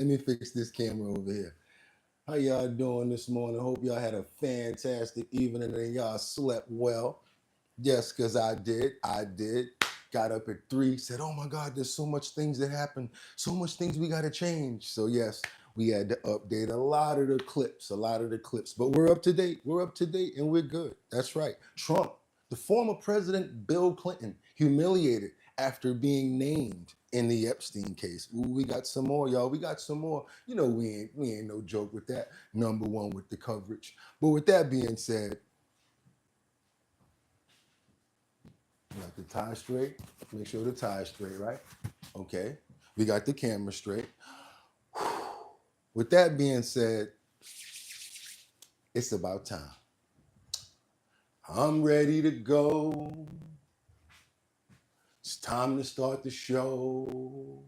Let me fix this camera over here. How y'all doing this morning? Hope y'all had a fantastic evening and y'all slept well. Yes, because I did. I did. Got up at 3, said, oh my God, there's so much things that happen. So much things we got to change. So yes, we had to update a lot of the clips. But we're up to date. We're up to date and we're good. That's right. Trump, the former president Bill Clinton, humiliated after being named in the Epstein case. Ooh, we got some more, y'all. We got some more. You know, we ain't no joke with that. Number one with the coverage. But with that being said, got the tie straight. Make sure the tie is straight, right? Okay. We got the camera straight. With that being said, it's about time. I'm ready to go. It's time to start the show.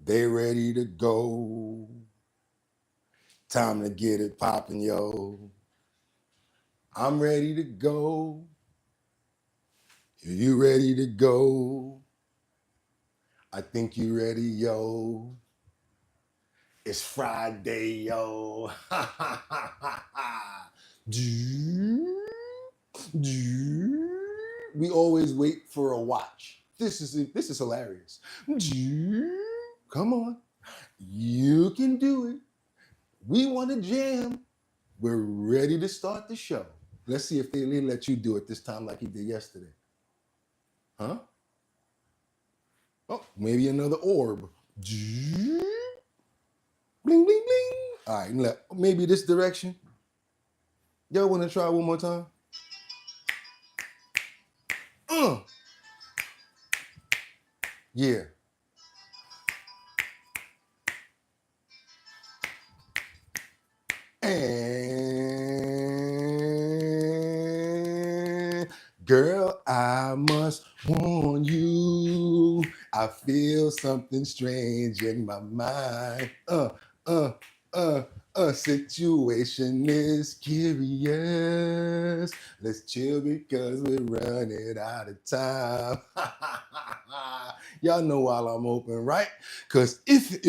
They ready to go. Time to get it poppin', yo. I'm ready to go. You ready to go? I think you ready, yo. It's Friday, yo. We always wait for a watch. This is hilarious. Come on. You can do it. We want to jam. We're ready to start the show. Let's see if they let you do it this time like he did yesterday. Huh? Oh, maybe another orb. Bling, bling, bling. All right, maybe this direction. Y'all want to try one more time? Yeah. And girl, I must warn you. I feel something strange in my mind. Situation is curious. Let's chill because we're running out of time. Y'all know while I'm open, right? Cause if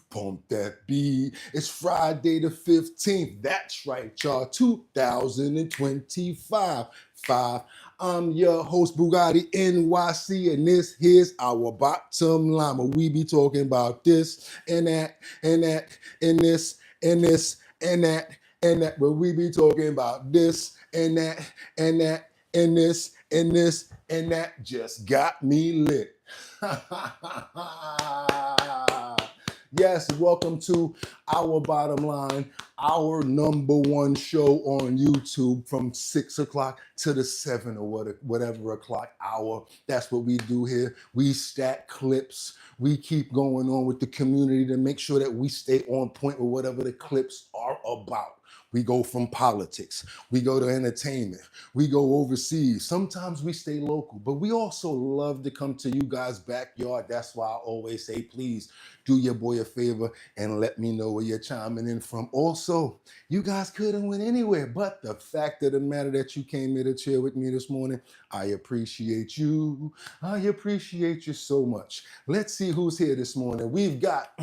pump that beat. It's Friday the 15th. That's right, y'all. 2025. I'm your host, Bugatti NYC, and this here's our bottom line. Where we be talking about this and that and that and this and this and that and that. Where we be talking about this and that and that and this and this and that. Just got me lit. Yes, welcome to our bottom line, our number one show on YouTube from 6 o'clock to the 7 or whatever o'clock hour. That's what we do here. We stack clips. We keep going on with the community to make sure that we stay on point with whatever the clips are about. We go from politics, we go to entertainment, we go overseas. Sometimes we stay local, but we also love to come to you guys' backyard. That's why I always say, please do your boy a favor and let me know where you're chiming in from. Also, you guys couldn't win anywhere, but the fact of the matter that you came here to chill with me this morning, I appreciate you. I appreciate you so much. Let's see who's here this morning. We've got...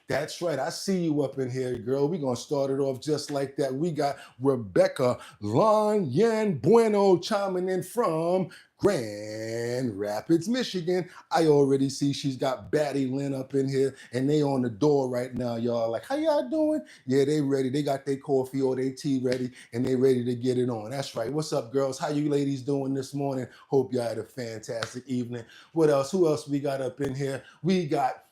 That's right. I see you up in here, girl. We're going to start it off just like that. We got Rebecca Yan Bueno chiming in from Grand Rapids, Michigan. I already see she's got Batty Lynn up in here, and they on the door right now, y'all. Like, how y'all doing? Yeah, they ready. They got their coffee or their tea ready, and they ready to get it on. That's right. What's up, girls? How you ladies doing this morning? Hope y'all had a fantastic evening. What else? Who else we got up in here? We got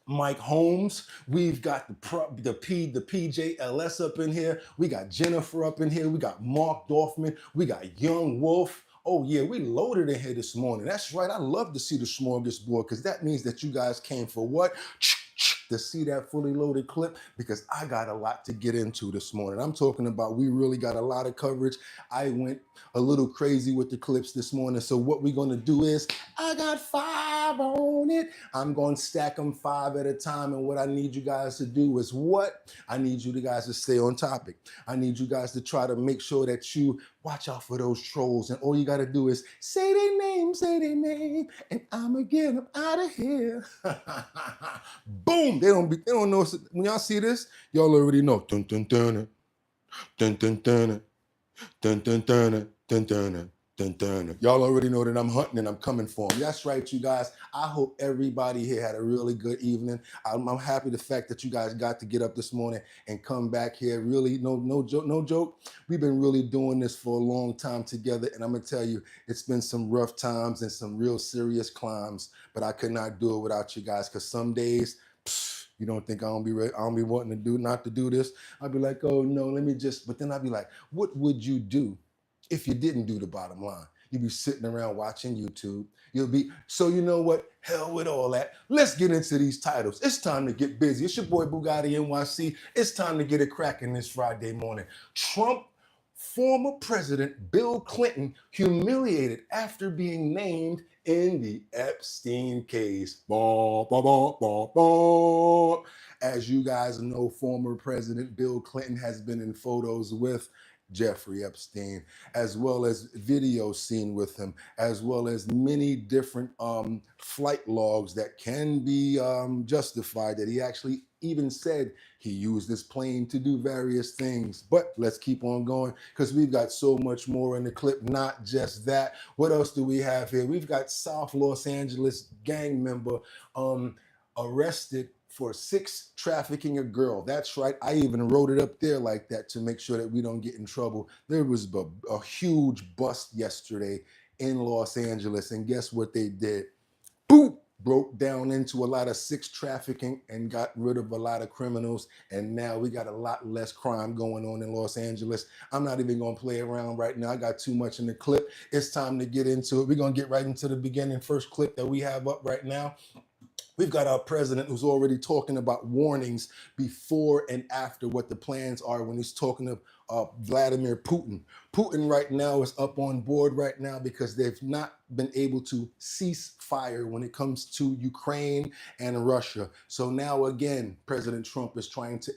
Mike Holmes. We've got the PJLS up in here. We got Jennifer up in here. We got Mark Dorfman. We got Young Wolf. Oh yeah, we loaded in here this morning. That's right. I love to see the smorgasbord because that means that you guys came for what? To see that fully loaded clip because I got a lot to get into this morning. I'm talking about we really got a lot of coverage. I went a little crazy with the clips this morning. So what we're going to do is I got 5 on it. it. I'm going to stack them 5 at a time. And what I need you guys to do is what? I need you guys to stay on topic. I need you guys to try to make sure that you watch out for those trolls. And all you got to do is say their name, and I'ma get them out of here. Boom. They don't know. When y'all see this, y'all already know. Dun, dun, dun, dun, dun, dun, dun, dun, dun, dun, dun. Dun, dun. Y'all already know that I'm hunting and I'm coming for them. That's right, you guys. I hope everybody here had a really good evening. I'm happy the fact that you guys got to get up this morning and come back here. Really, no joke. We've been really doing this for a long time together, and I'm gonna tell you, it's been some rough times and some real serious climbs. But I could not do it without you guys, because some days, you don't think I don't be ready, I don't be wanting to do not to do this. I'd be like, oh no, let me just. But then I'd be like, what would you do if you didn't do the bottom line? You'd be sitting around watching YouTube. You'll be, so you know what? Hell with all that. Let's get into these titles. It's time to get busy. It's your boy Bugatti NYC. It's time to get it cracking this Friday morning. Trump, former President Bill Clinton, humiliated after being named in the Epstein case. Bah, bah, bah, bah, bah. As you guys know, former President Bill Clinton has been in photos with Jeffrey Epstein, as well as videos seen with him, as well as many different flight logs that can be justified, that he actually even said he used this plane to do various things. But let's keep on going, because we've got so much more in the clip. Not just that. What else do we have here? We've got South Los Angeles gang member arrested for 6 trafficking a girl. That's right. I even wrote it up there like that to make sure that we don't get in trouble. There was a huge bust yesterday in Los Angeles, and guess what they did? Boop! Broke down into a lot of 6 trafficking and got rid of a lot of criminals, and now we got a lot less crime going on in Los Angeles. I'm not even going to play around right now. I got too much in the clip. It's time to get into it. We're going to get right into the beginning. First clip that we have up right now. We've got our president who's already talking about warnings before and after what the plans are when he's talking to Vladimir Putin. Putin right now is up on board right now because they've not been able to cease fire when it comes to Ukraine and Russia. So now again, President Trump is trying to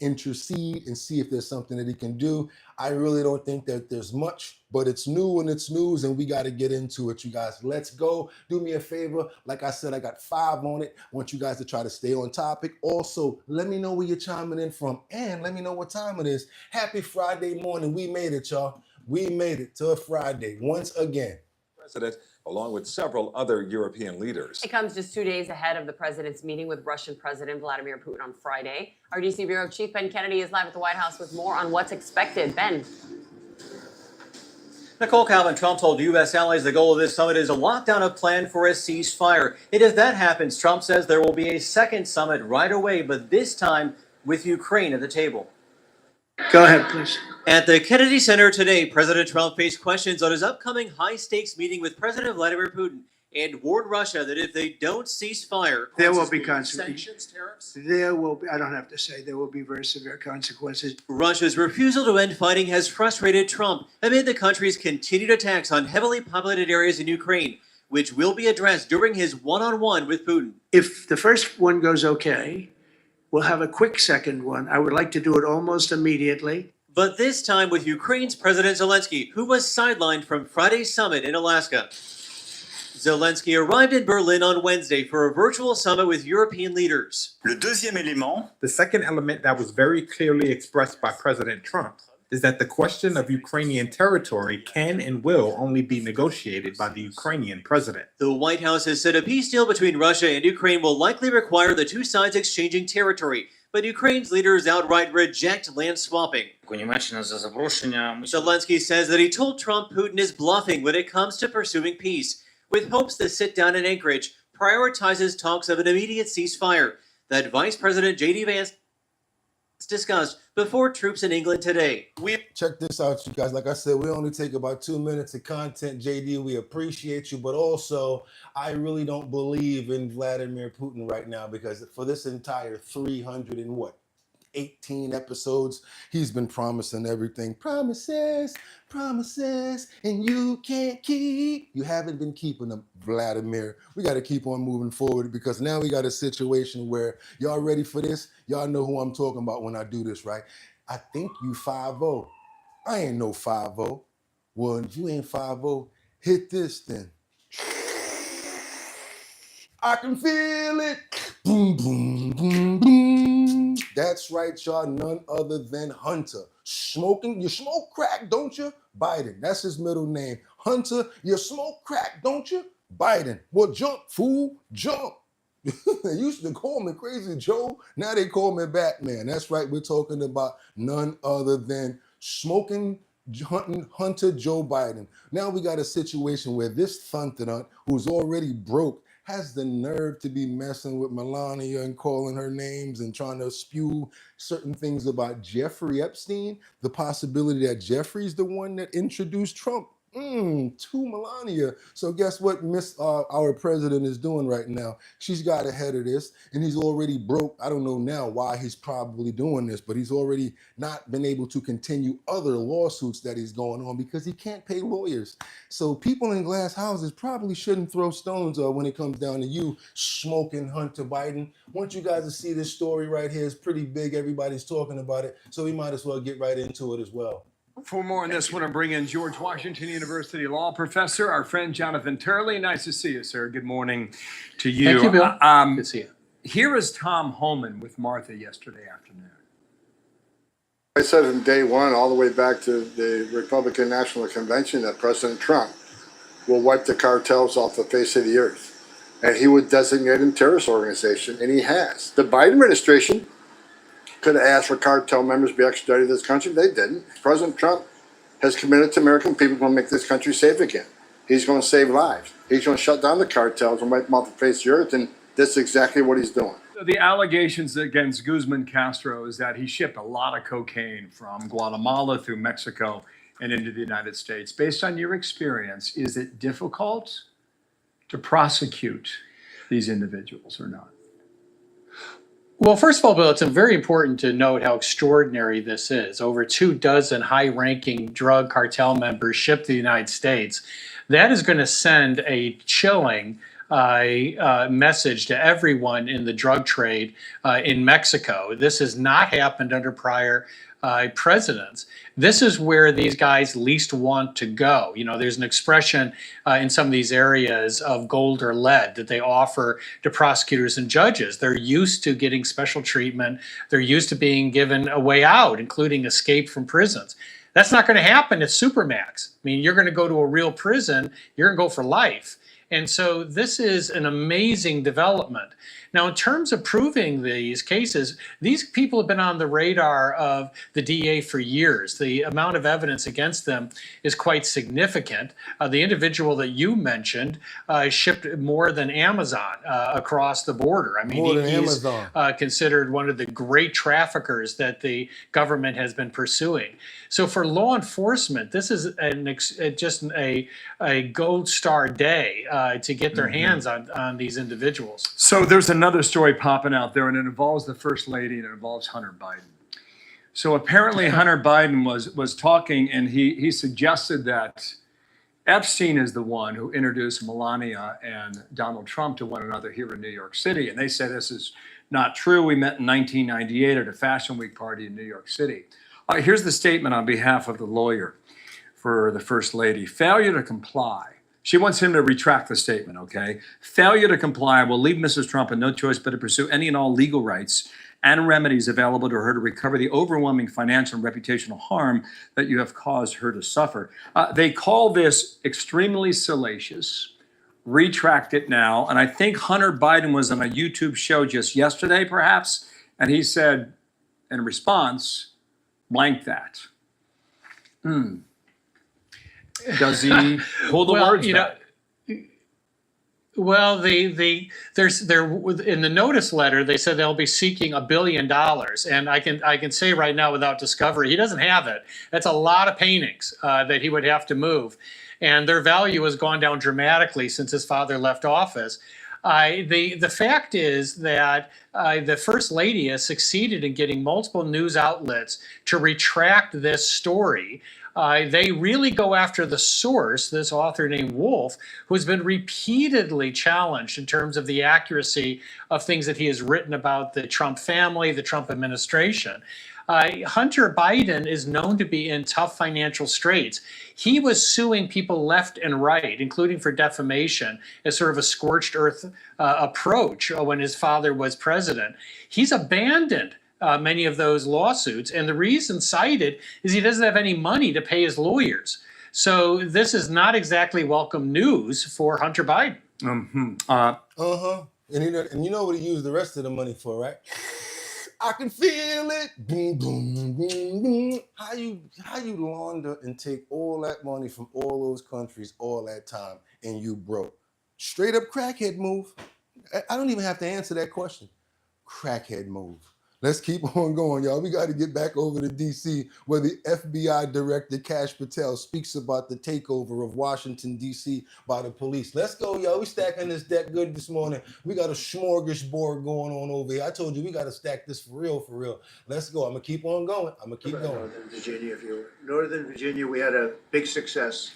intercede and see if there's something that he can do. I really don't think that there's much, but it's new and it's news, and we got to get into it, you guys. Let's go. Do me a favor. Like I said, I got 5 on it. I want you guys to try to stay on topic. Also, let me know where you're chiming in from, and let me know what time it is. Happy Friday morning. We made it, y'all. We made it to a Friday once again. President, along with several other European leaders. It comes just 2 days ahead of the president's meeting with Russian President Vladimir Putin on Friday. Our DC Bureau Chief Ben Kennedy is live at the White House with more on what's expected. Ben. Nicole, Calvin, Trump told U.S. allies the goal of this summit is to lock down a plan for a ceasefire. And if that happens, Trump says there will be a second summit right away, but this time with Ukraine at the table. Go ahead, please. At the Kennedy Center today, President Trump faced questions on his upcoming high-stakes meeting with President Vladimir Putin and warned Russia that if they don't cease fire, There will be consequences. Sanctions, tariffs? There will be, I don't have to say, there will be very severe consequences. Russia's refusal to end fighting has frustrated Trump amid the country's continued attacks on heavily populated areas in Ukraine, which will be addressed during his one-on-one with Putin. If the first one goes okay, we'll have a quick second one. I would like to do it almost immediately. But this time with Ukraine's President Zelensky, who was sidelined from Friday's summit in Alaska. Zelensky arrived in Berlin on Wednesday for a virtual summit with European leaders. The second element that was very clearly expressed by President Trump is that the question of Ukrainian territory can and will only be negotiated by the Ukrainian president. The White House has said a peace deal between Russia and Ukraine will likely require the two sides exchanging territory, but Ukraine's leaders outright reject land swapping. Zelensky says that he told Trump Putin is bluffing when it comes to pursuing peace, with hopes the sit-down in Anchorage prioritizes talks of an immediate ceasefire that Vice President J.D. Vance discussed before troops in England today. Check this out, you guys. Like I said, we only take about 2 minutes of content. JD, we appreciate you, but also I really don't believe in Vladimir Putin right now, because for this entire 300 and what? 18 episodes. He's been promising everything. Promises, promises, and you can't keep. You haven't been keeping them, Vladimir. We got to keep on moving forward because now we got a situation where y'all ready for this? Y'all know who I'm talking about when I do this, right? I think you 5-0. I ain't no 5-0. Well, if you ain't 5-0, hit this then. I can feel it. Boom, boom, boom, boom. That's right, y'all. None other than Hunter. Smoking. You smoke crack, don't you? Biden. That's his middle name. Hunter, you smoke crack, don't you? Biden. Well, jump, fool. Jump. They used to call me Crazy Joe. Now they call me Batman. That's right. We're talking about none other than smoking Hunter Joe Biden. Now we got a situation where this thunderant, who's already broke, has the nerve to be messing with Melania and calling her names and trying to spew certain things about Jeffrey Epstein, the possibility that Jeffrey's the one that introduced Trump to Melania. So guess what our president is doing right now? She's got ahead of this, and he's already broke. I don't know now why he's probably doing this, but he's already not been able to continue other lawsuits that he's going on because he can't pay lawyers. So people in glass houses probably shouldn't throw stones when it comes down to you smoking Hunter Biden. I want you guys to see this story right here. It's pretty big. Everybody's talking about it. So we might as well get right into it as well. For more on this, I want to bring in George Washington University law professor, our friend Jonathan Turley. Nice to see you, sir. Good morning to you. Thank you, Bill. Good to see you. Here is Tom Homan with Martha yesterday afternoon. I said from day one, all the way back to the Republican National Convention, that President Trump will wipe the cartels off the face of the earth. And he would designate them terrorist organization, and he has. The Biden administration could have asked for cartel members to be extradited to this country. They didn't. President Trump has committed to American people to make this country safe again. He's going to save lives. He's going to shut down the cartels and wipe them off the face of the earth, and that's exactly what he's doing. The allegations against Guzman Castro is that he shipped a lot of cocaine from Guatemala through Mexico and into the United States. Based on your experience, is it difficult to prosecute these individuals or not? Well, first of all, Bill, it's very important to note how extraordinary this is. Over 24 high-ranking drug cartel members shipped to the United States. That is going to send a chilling message to everyone in the drug trade in Mexico. This has not happened under prior presidents. This is where these guys least want to go. You know, there's an expression in some of these areas of gold or lead that they offer to prosecutors and judges. They're used to getting special treatment. They're used to being given a way out, including escape from prisons. That's not going to happen at Supermax. I mean, you're going to go to a real prison. You're going to go for life. And so this is an amazing development. Now, in terms of proving these cases, these people have been on the radar of the DA for years. The amount of evidence against them is quite significant. The individual that you mentioned shipped more than Amazon across the border. I mean, he's considered one of the great traffickers that the government has been pursuing. So for law enforcement, this is just a gold star day to get their hands on these individuals. So there's another story popping out there, and it involves the First Lady, and it involves Hunter Biden. So apparently Hunter Biden was talking, and he suggested that Epstein is the one who introduced Melania and Donald Trump to one another here in New York City. And they said this is not true. We met in 1998 at a Fashion Week party in New York City. Here's the statement on behalf of the lawyer for the First Lady. Failure to comply. She wants him to retract the statement, okay? Failure to comply will leave Mrs. Trump in no choice but to pursue any and all legal rights and remedies available to her to recover the overwhelming financial and reputational harm that you have caused her to suffer. They call this extremely salacious. Retract it now. And I think Hunter Biden was on a YouTube show just yesterday, perhaps, and he said in response, blank that. Does he pull the words back? Well, there's in the notice letter they said they'll be seeking $1 billion, and I can say right now without discovery he doesn't have it. That's a lot of paintings that he would have to move, and their value has gone down dramatically since his father left office. The fact is that the First Lady has succeeded in getting multiple news outlets to retract this story. They really go after the source, this author named Wolf, who has been repeatedly challenged in terms of the accuracy of things that he has written about the Trump family, the Trump administration. Hunter Biden is known to be in tough financial straits. He was suing people left and right, including for defamation, as sort of a scorched earth approach when his father was president. He's abandoned many of those lawsuits, and the reason cited is he doesn't have any money to pay his lawyers. So this is not exactly welcome news for Hunter Biden. And you know what he used the rest of the money for, right? I can feel it. Boom, boom, boom, boom. How you launder and take all that money from all those countries all that time and you broke? Straight up crackhead move. I don't even have to answer that question. Crackhead move. Let's keep on going, y'all. We got to get back over to D.C. where the FBI Director Kash Patel speaks about the takeover of Washington, D.C. by the police. Let's go, y'all. We stacking this deck good this morning. We got a smorgasbord going on over here. I told you we got to stack this for real, for real. Let's go. I'm going to keep on going. Northern Virginia, Northern Virginia, we had a big success.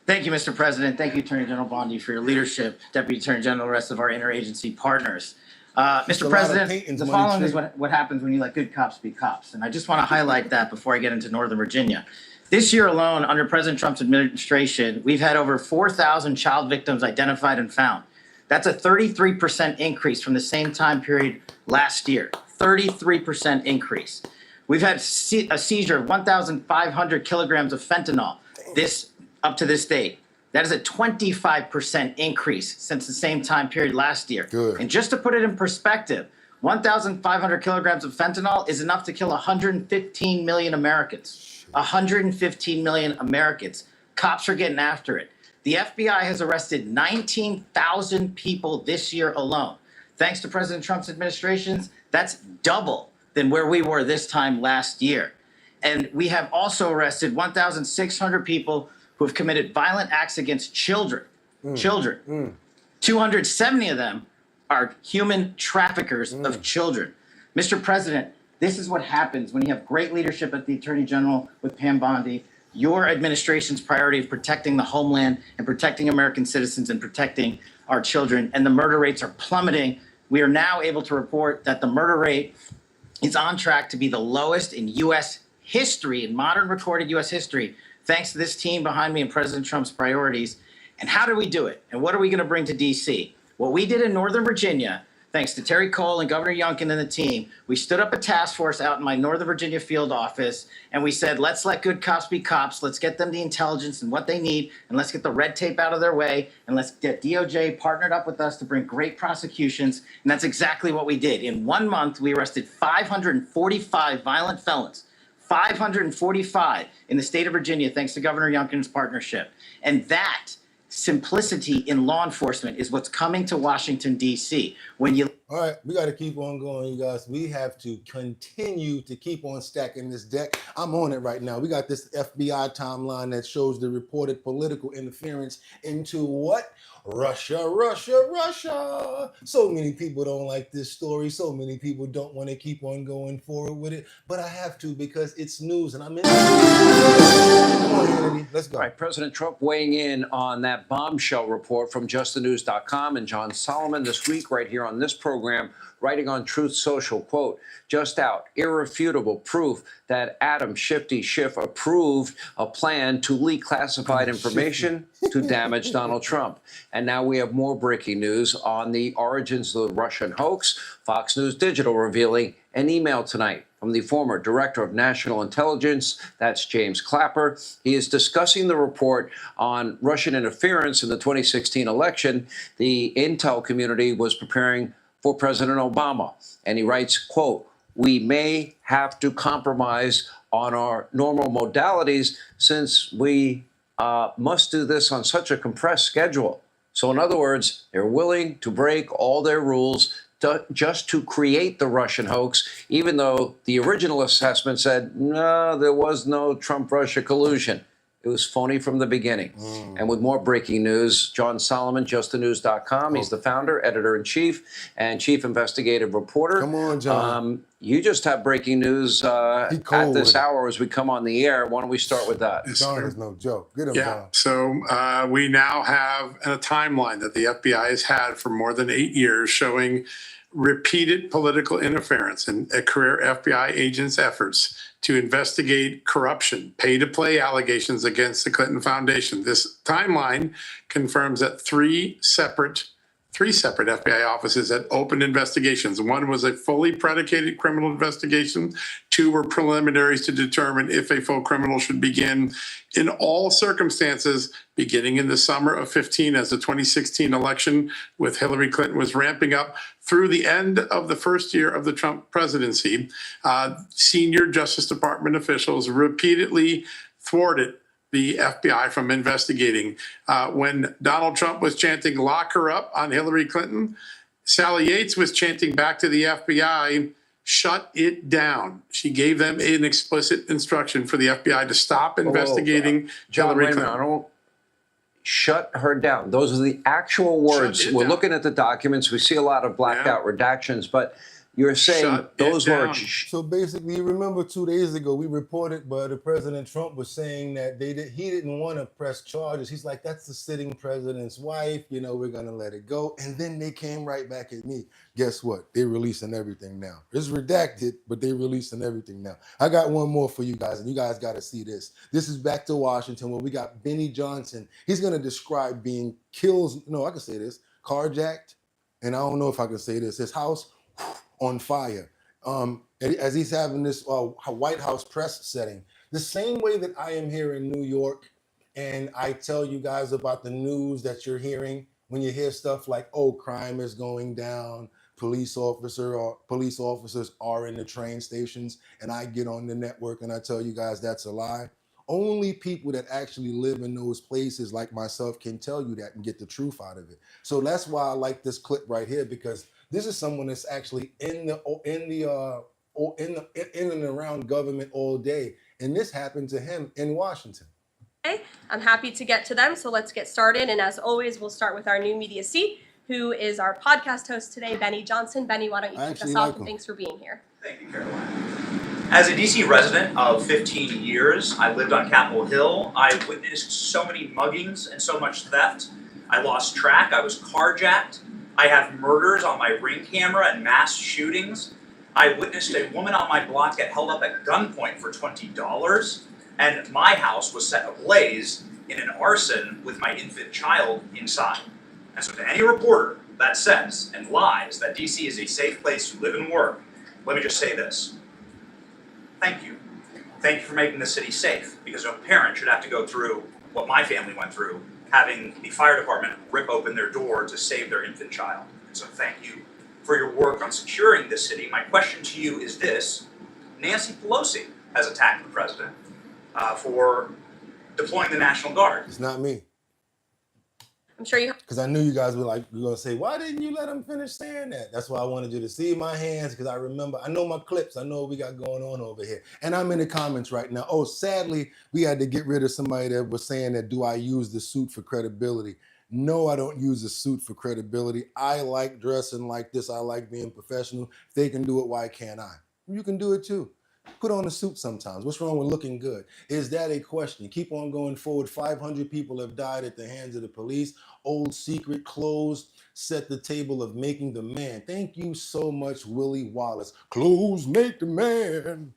Thank you, Mr. President. Thank you, Attorney General Bondi, for your leadership, Deputy Attorney General, the rest of our interagency partners. Mr. President, the following is what happens when you let good cops be cops. And I just want to highlight that before I get into Northern Virginia. This year alone, under President Trump's administration, we've had over 4,000 child victims identified and found. That's a 33% increase from the same time period last year. 33% increase. We've had a seizure of 1,500 kilograms of fentanyl up to this date. That is a 25% increase since the same time period last year. Good. And just to put it in perspective, 1,500 kilograms of fentanyl is enough to kill 115 million Americans. 115 million Americans. Cops are getting after it. The FBI has arrested 19,000 people this year alone. Thanks to President Trump's administrations, that's double than where we were this time last year. And we have also arrested 1,600 people who have committed violent acts against children. 270 of them are human traffickers of children. Mr. President, this is what happens when you have great leadership at the Attorney General with Pam Bondi. Your administration's priority of protecting the homeland and protecting American citizens and protecting our children, and the murder rates are plummeting. We are now able to report that the murder rate is on track to be the lowest in U.S. history, in modern recorded U.S. history, thanks to this team behind me and President Trump's priorities. And how do we do it? And what are we going to bring to D.C.? What we did in Northern Virginia, thanks to Terry Cole and Governor Youngkin and the team, we stood up a task force out in my Northern Virginia field office, and we said, let's let good cops be cops. Let's get them the intelligence and what they need, and let's get the red tape out of their way, and let's get DOJ partnered up with us to bring great prosecutions. And that's exactly what we did. In 1 month, we arrested 545 violent felons. 545 in the state of Virginia, thanks to Governor Youngkin's partnership. And that simplicity in law enforcement is what's coming to Washington, D.C. All right, we got to keep on going, you guys. We have to continue to keep on stacking this deck. I'm on it right now. We got this FBI timeline that shows the reported political interference into what? Russia, Russia, Russia. So many people don't like this story. So many people don't want to keep on going forward with it. But I have to because it's news and I'm in. Come on, Hannity. Let's go. All right, President Trump weighing in on that bombshell report from justthenews.com and John Solomon this week right here on this program, writing on Truth Social, quote, just out, irrefutable proof that Adam Shifty Schiff approved a plan to leak classified information to damage Donald Trump. And now we have more breaking news on the origins of the Russian hoax. Fox News Digital revealing an email tonight from the former Director of National Intelligence, that's James Clapper. He is discussing the report on Russian interference in the 2016 election. The intel community was preparing for President Obama. And he writes, quote, we may have to compromise on our normal modalities since we must do this on such a compressed schedule. So in other words, they're willing to break all their rules just to create the Russian hoax, even though the original assessment said, no, there was no Trump-Russia collusion. It was phony from the beginning. And with more breaking news, John Solomon, justthenews.com. He's the founder, editor-in-chief, and chief investigative reporter. Come on, John. You just have breaking news at this hour as we come on the air. Why don't we start with that? John is no joke. Get him, John. So we now have a timeline that the FBI has had for more than 8 years showing repeated political interference in a career FBI agent's efforts to investigate corruption, pay-to-play allegations against the Clinton Foundation. This timeline confirms that three separate FBI offices had opened investigations. One was a fully predicated criminal investigation. Two were preliminaries to determine if a full criminal should begin. In all circumstances, beginning in the summer of 15 as the 2016 election with Hillary Clinton was ramping up through the end of the first year of the Trump presidency, senior Justice Department officials repeatedly thwarted the FBI from investigating. When Donald Trump was chanting "lock her up" on Hillary Clinton, Sally Yates was chanting back to the FBI, "shut it down." She gave them an explicit instruction for the FBI to stop investigating Hillary Clinton. Shut her down. Those are the actual words. We're looking at the documents. We see a lot of blacked out redactions, but you're saying those words. So basically, you remember 2 days ago, we reported, but President Trump was saying that he didn't want to press charges. He's like, that's the sitting president's wife. You know, we're going to let it go. And then they came right back at me. Guess what? They're releasing everything now. It's redacted, but they're releasing everything now. I got one more for you guys, and you guys got to see this. This is back to Washington, where we got Benny Johnson. He's going to describe being killed. No, I can say this. Carjacked. And I don't know if I can say this. His house on fire, as he's having this White House press setting. The same way that I am here in New York, and I tell you guys about the news that you're hearing when you hear stuff like, oh, crime is going down, police officers are in the train stations, and I get on the network and I tell you guys that's a lie. Only people that actually live in those places like myself can tell you that and get the truth out of it. So that's why I like this clip right here, because this is someone that's actually in and around government all day. And this happened to him in Washington. I'm happy to get to them, so let's get started. And as always, we'll start with our new media seat, who is our podcast host today, Benny Johnson. Benny, why don't you kick us off, and thanks for being here. Thank you, Caroline. As a DC resident of 15 years, I lived on Capitol Hill. I witnessed so many muggings and so much theft. I lost track. I was carjacked. I have murders on my Ring camera and mass shootings. I witnessed a woman on my block get held up at gunpoint for $20, and my house was set ablaze in an arson with my infant child inside. And so to any reporter that says and lies that DC is a safe place to live and work, let me just say this. Thank you. Thank you for making the city safe, because no parent should have to go through what my family went through, having the fire department rip open their door to save their infant child. So thank you for your work on securing this city. My question to you is this. Nancy Pelosi has attacked the president for deploying the National Guard. It's not me. I'm sure you. Because I knew you guys were going to say, why didn't you let him finish saying that? That's why I wanted you to see my hands, because I remember, I know my clips. I know what we got going on over here. And I'm in the comments right now. Oh, sadly, we had to get rid of somebody that was saying that, do I use the suit for credibility? No, I don't use a suit for credibility. I like dressing like this. I like being professional. If they can do it, why can't I? You can do it too. Put on a suit sometimes. What's wrong with looking good? Is that a question? Keep on going forward. 500 people have died at the hands of the police. Old secret closed. Set the table of making the man. Thank you so much, Willie Wallace. Clothes make the man.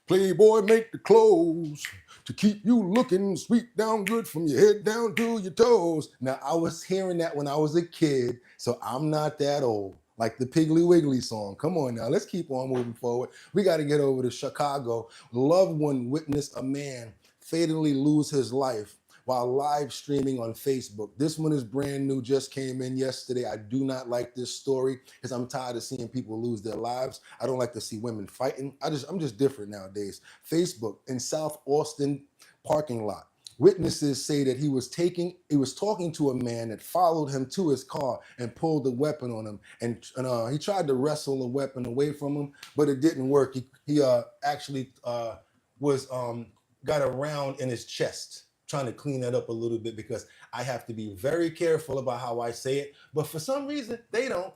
Playboy make the clothes. To keep you looking sweet down good from your head down to your toes. Now, I was hearing that when I was a kid, so I'm not that old. Like the Piggly Wiggly song. Come on now, let's keep on moving forward. We got to get over to Chicago. Loved one witnessed a man fatally lose his life while live streaming on Facebook. This one is brand new, just came in yesterday. I do not like this story because I'm tired of seeing people lose their lives. I don't like to see women fighting. I'm just different nowadays. Facebook in South Austin parking lot. Witnesses say that he was talking to a man that followed him to his car and pulled a weapon on him. And he tried to wrestle the weapon away from him, but it didn't work. He actually got a round in his chest, trying to clean that up a little bit because I have to be very careful about how I say it. But for some reason, they don't.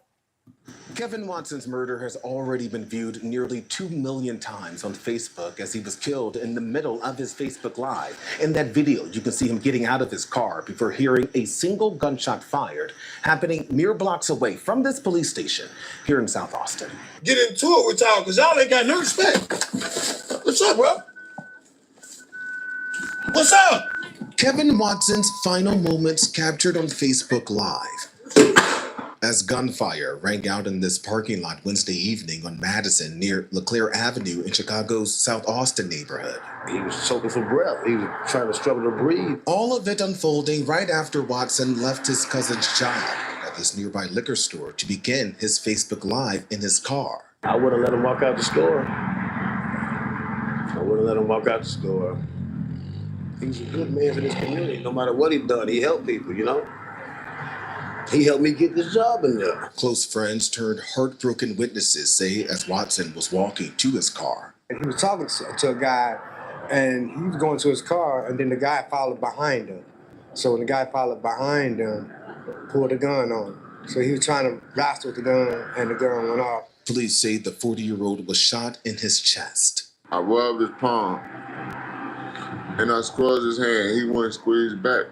Kevin Watson's murder has already been viewed nearly 2 million times on Facebook as he was killed in the middle of his Facebook Live. In that video, you can see him getting out of his car before hearing a single gunshot fired, happening mere blocks away from this police station here in South Austin. Get into it with y'all, because y'all ain't got no respect. What's up, bro? What's up? Kevin Watson's final moments captured on Facebook Live as gunfire rang out in this parking lot Wednesday evening on Madison near LeClaire Avenue in Chicago's South Austin neighborhood. He was choking for breath. He was trying to struggle to breathe. All of it unfolding right after Watson left his cousin's job at this nearby liquor store to begin his Facebook Live in his car. I wouldn't let him walk out the store. I wouldn't let him walk out the store. He's a good man for this community. No matter what he done, he helped people, you know? He helped me get this job in there. Close friends turned heartbroken witnesses say as Watson was walking to his car. And he was talking to a guy, and he was going to his car, and then the guy followed behind him. So when the guy followed behind him, pulled a gun on him. So he was trying to blast with the gun, and the gun went off. Police say the 40-year-old was shot in his chest. I rubbed his palm, and I squeezed his hand. He wouldn't squeeze back.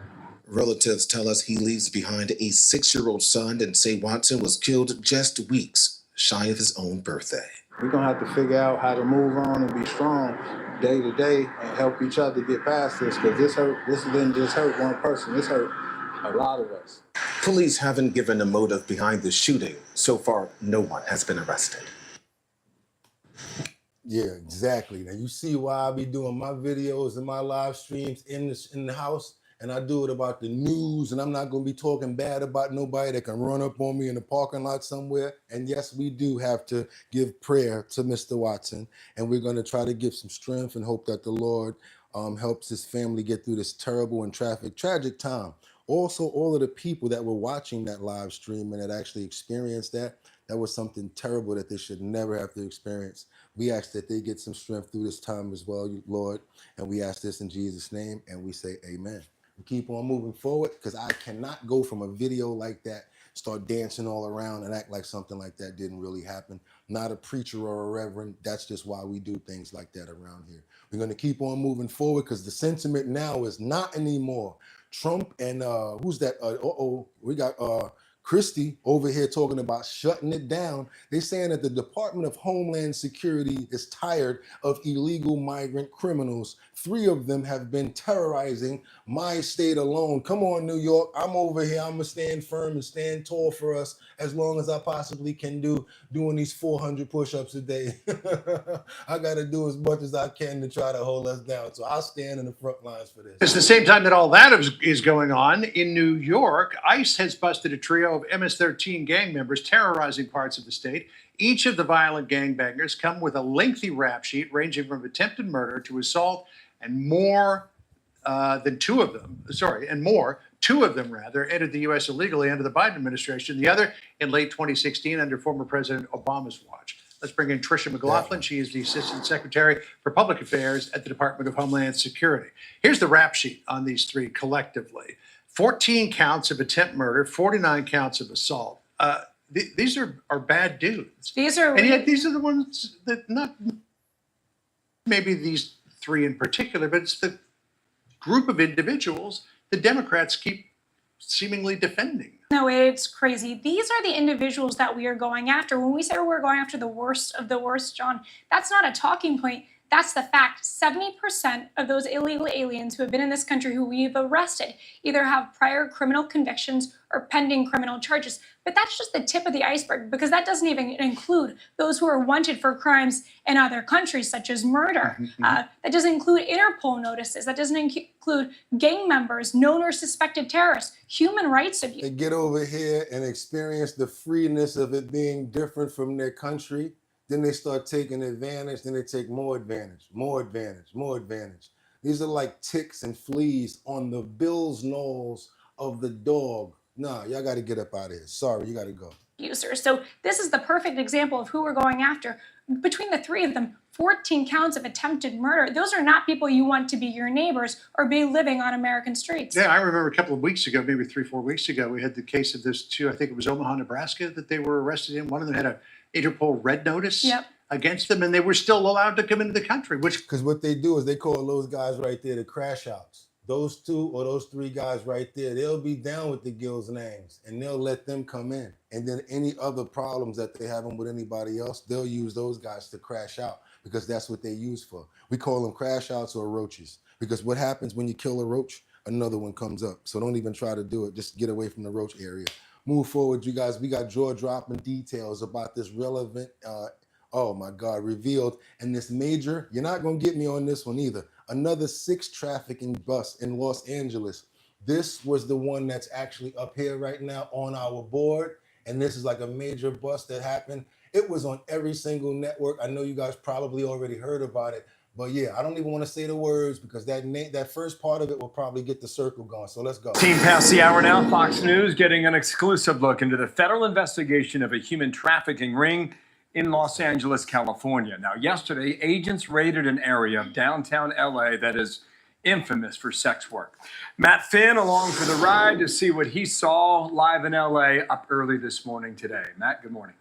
Relatives tell us he leaves behind a 6-year-old son and say Watson was killed just weeks shy of his own birthday. We're going to have to figure out how to move on and be strong day to day and help each other get past this, because this didn't just hurt one person. This hurt a lot of us. Police haven't given a motive behind the shooting. So far, no one has been arrested. Yeah, exactly. Now you see why I be doing my videos and my live streams in the house, and I do it about the news, and I'm not going to be talking bad about nobody that can run up on me in the parking lot somewhere. And yes, we do have to give prayer to Mr. Watson, and we're going to try to give some strength and hope that the Lord helps his family get through this terrible and tragic time. Also, all of the people that were watching that live stream and that actually experienced that was something terrible that they should never have to experience. We ask that they get some strength through this time as well, Lord, and we ask this in Jesus' name, and we say amen. We keep on moving forward, because I cannot go from a video like that, start dancing all around and act like something like that didn't really happen. Not a preacher or a reverend. That's just why we do things like that around here. We're going to keep on moving forward, because the sentiment now is not anymore Trump and who's that? We got Christie over here talking about shutting it down. They're saying that the Department of Homeland Security is tired of illegal migrant criminals. 3 of them have been terrorizing my state alone. Come on, New York. I'm over here. I'm going to stand firm and stand tall for us as long as I possibly can do, doing these 400 push-ups a day. I got to do as much as I can to try to hold us down. So I'll stand in the front lines for this. It's the same time that all that is going on in New York. ICE has busted a trio of MS-13 gang members terrorizing parts of the state. Each of the violent gangbangers come with a lengthy rap sheet ranging from attempted murder to assault, and more than 2 of them, two of them entered the U.S. illegally under the Biden administration, the other in late 2016 under former President Obama's watch. Let's bring in Tricia McLaughlin. She is the Assistant Secretary for Public Affairs at the Department of Homeland Security. Here's the rap sheet on these 3 collectively. 14 counts of attempt murder, 49 counts of assault. These are bad dudes. And yet these are the ones that, not maybe these 3 in particular, but it's the group of individuals the Democrats keep seemingly defending. No, it's crazy. These are the individuals that we are going after. When we say we're going after the worst of the worst, John, that's not a talking point. That's the fact. 70% of those illegal aliens who have been in this country who we've arrested either have prior criminal convictions or pending criminal charges. But that's just the tip of the iceberg, because that doesn't even include those who are wanted for crimes in other countries, such as murder. That doesn't include Interpol notices. That doesn't include gang members, known or suspected terrorists, human rights abuse. They get over here and experience the freeness of it being different from their country. Then they start taking advantage, then they take more advantage, more advantage, more advantage. These are like ticks and fleas on the Bill's nose of the dog Nah, y'all got to get up out of here. Sorry, you got to go. Users. So this is the perfect example of who we're going after. Between the three of them, 14 counts of attempted murder. Those are not people you want to be your neighbors or be living on American streets. Yeah, I remember a couple of weeks ago, maybe 3-4 weeks ago, we had the case of those two, I think it was Omaha, Nebraska, that they were arrested in. One of them had a Interpol red notice against them, and they were still allowed to come into the country. Because what they do is they call those guys right there the crash outs. Those 2 or those 3 guys right there, they'll be down with the Gills names and they'll let them come in. And then any other problems that they having with anybody else, they'll use those guys to crash out because that's what they use for. We call them crash outs or roaches because what happens when you kill a roach, another one comes up. So don't even try to do it. Just get away from the roach area. Move forward, you guys. We got jaw-dropping details about this relevant, oh my God, revealed. And this major, you're not going to get me on this one either. Another 6 trafficking bust in Los Angeles. This was the one that's actually up here right now on our board. And this is like a major bust that happened. It was on every single network. I know you guys probably already heard about it. But yeah, I don't even want to say the words because that first part of it will probably get the circle going. So let's go. Team past the hour now. Fox News getting an exclusive look into the federal investigation of a human trafficking ring in Los Angeles, California. Now, yesterday, agents raided an area of downtown LA that is infamous for sex work. Matt Finn along for the ride to see what he saw live in LA up early this morning today. Matt, good morning.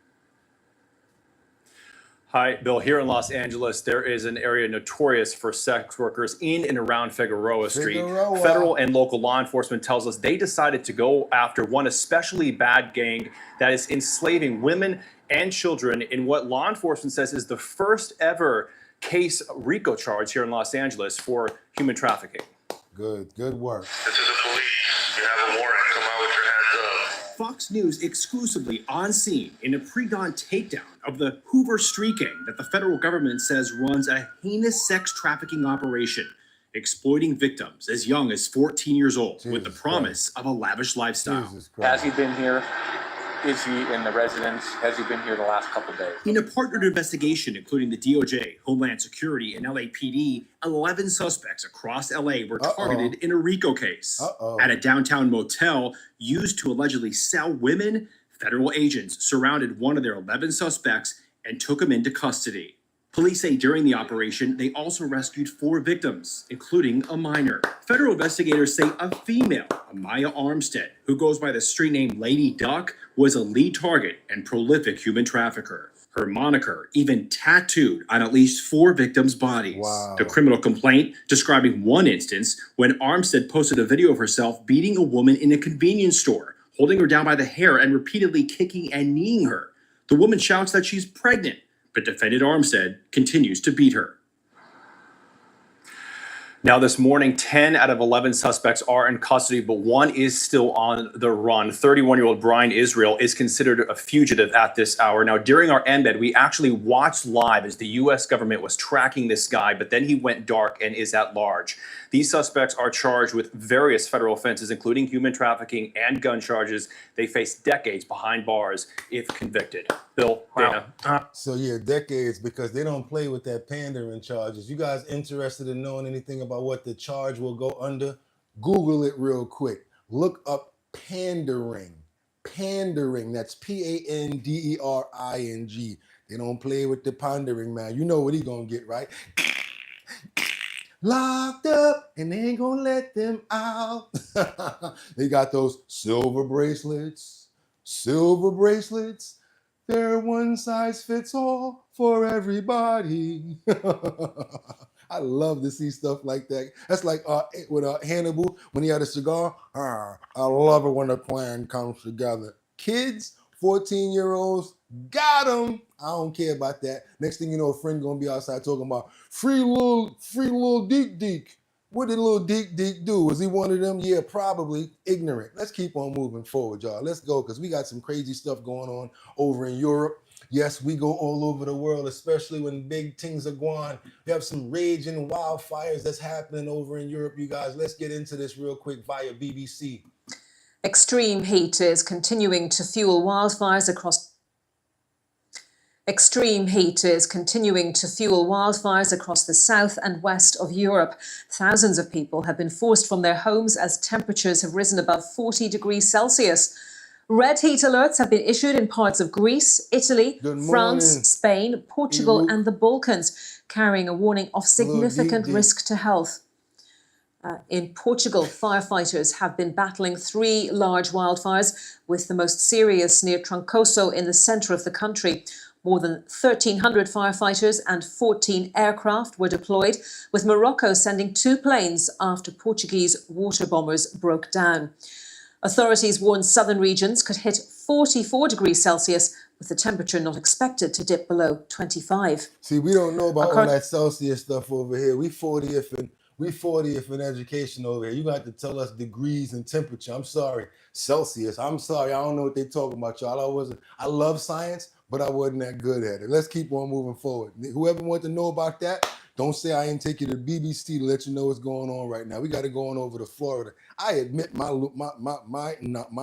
Hi, Bill. Here in Los Angeles, there is an area notorious for sex workers in and around Figueroa Street. Federal and local law enforcement tells us they decided to go after one especially bad gang that is enslaving women and children in what law enforcement says is the first ever case RICO charge here in Los Angeles for human trafficking. Good work. This is the police. You have a warrant. Come out with your hands up. Fox News exclusively on scene in a pre-dawn takedown of the Hoover Street Gang that the federal government says runs a heinous sex trafficking operation, exploiting victims as young as 14 years old with the promise of a lavish lifestyle. Has he been here? Is he in the residence? Has he been here the last couple of days? In a partnered investigation, including the DOJ, Homeland Security, and LAPD, 11 suspects across LA were targeted in a RICO case. At a downtown motel used to allegedly sell women, federal agents surrounded one of their 11 suspects and took him into custody. Police say during the operation, they also rescued 4 victims, including a minor. Federal investigators say a female, Amaya Armstead, who goes by the street name Lady Duck, was a lead target and prolific human trafficker. Her moniker even tattooed on at least 4 victims' bodies. Wow. The criminal complaint describing one instance when Armstead posted a video of herself beating a woman in a convenience store, holding her down by the hair and repeatedly kicking and kneeing her. The woman shouts that she's pregnant, but defendant Armstead continues to beat her. Now this morning, 10 out of 11 suspects are in custody, but one is still on the run. 31-year-old Brian Israel is considered a fugitive at this hour. Now, during our embed, we actually watched live as the U.S. government was tracking this guy, but then he went dark and is at large. These suspects are charged with various federal offenses, including human trafficking and gun charges. They face decades behind bars if convicted. Bill, Dana. So yeah, decades, because they don't play with that pandering charges. You guys interested in knowing anything about what the charge will go under? Google it real quick. Look up pandering. Pandering. That's P-A-N-D-E-R-I-N-G. They don't play with the pondering, man. You know what he gonna get, right? Locked up and they ain't gonna let them out. They got those silver bracelets. They're one size fits all for everybody. I love to see stuff like that. That's like with Hannibal when he had a cigar. I love it when the plan comes together. Kids, 14-year-olds, got them. I don't care about that. Next thing you know, a friend gonna be outside talking about free little Deke. What did little Deke do? Was he one of them? Yeah, probably. Ignorant. Let's keep on moving forward, y'all. Let's go, because we got some crazy stuff going on over in Europe. Yes, we go all over the world, especially when big things are going. We have some raging wildfires that's happening over in Europe, you guys. Let's get into this real quick via BBC. Extreme heat is continuing to fuel wildfires across. Extreme heat is continuing to fuel wildfires across the south and west of Europe. Thousands of people have been forced from their homes as temperatures have risen above 40 degrees Celsius. Red heat alerts have been issued in parts of Greece, Italy, France, Spain, Portugal and the Balkans, carrying a warning of significant risk to health. In Portugal, firefighters have been battling 3 large wildfires, with the most serious near Troncoso in the centre of the country. More than 1,300 firefighters and 14 aircraft were deployed, with Morocco sending 2 planes after Portuguese water bombers broke down. Authorities warn southern regions could hit 44 degrees Celsius, with the temperature not expected to dip below 25. See, we don't know about all that Celsius stuff over here. We 40th in education over here. You got to tell us degrees and temperature. I'm sorry. Celsius. I'm sorry. I don't know what they're talking about, y'all. I love science, but I wasn't that good at it. Let's keep on moving forward. Whoever wants to know about that, don't say I didn't take you to the BBC to let you know what's going on right now. We got to go on over to Florida. I admit my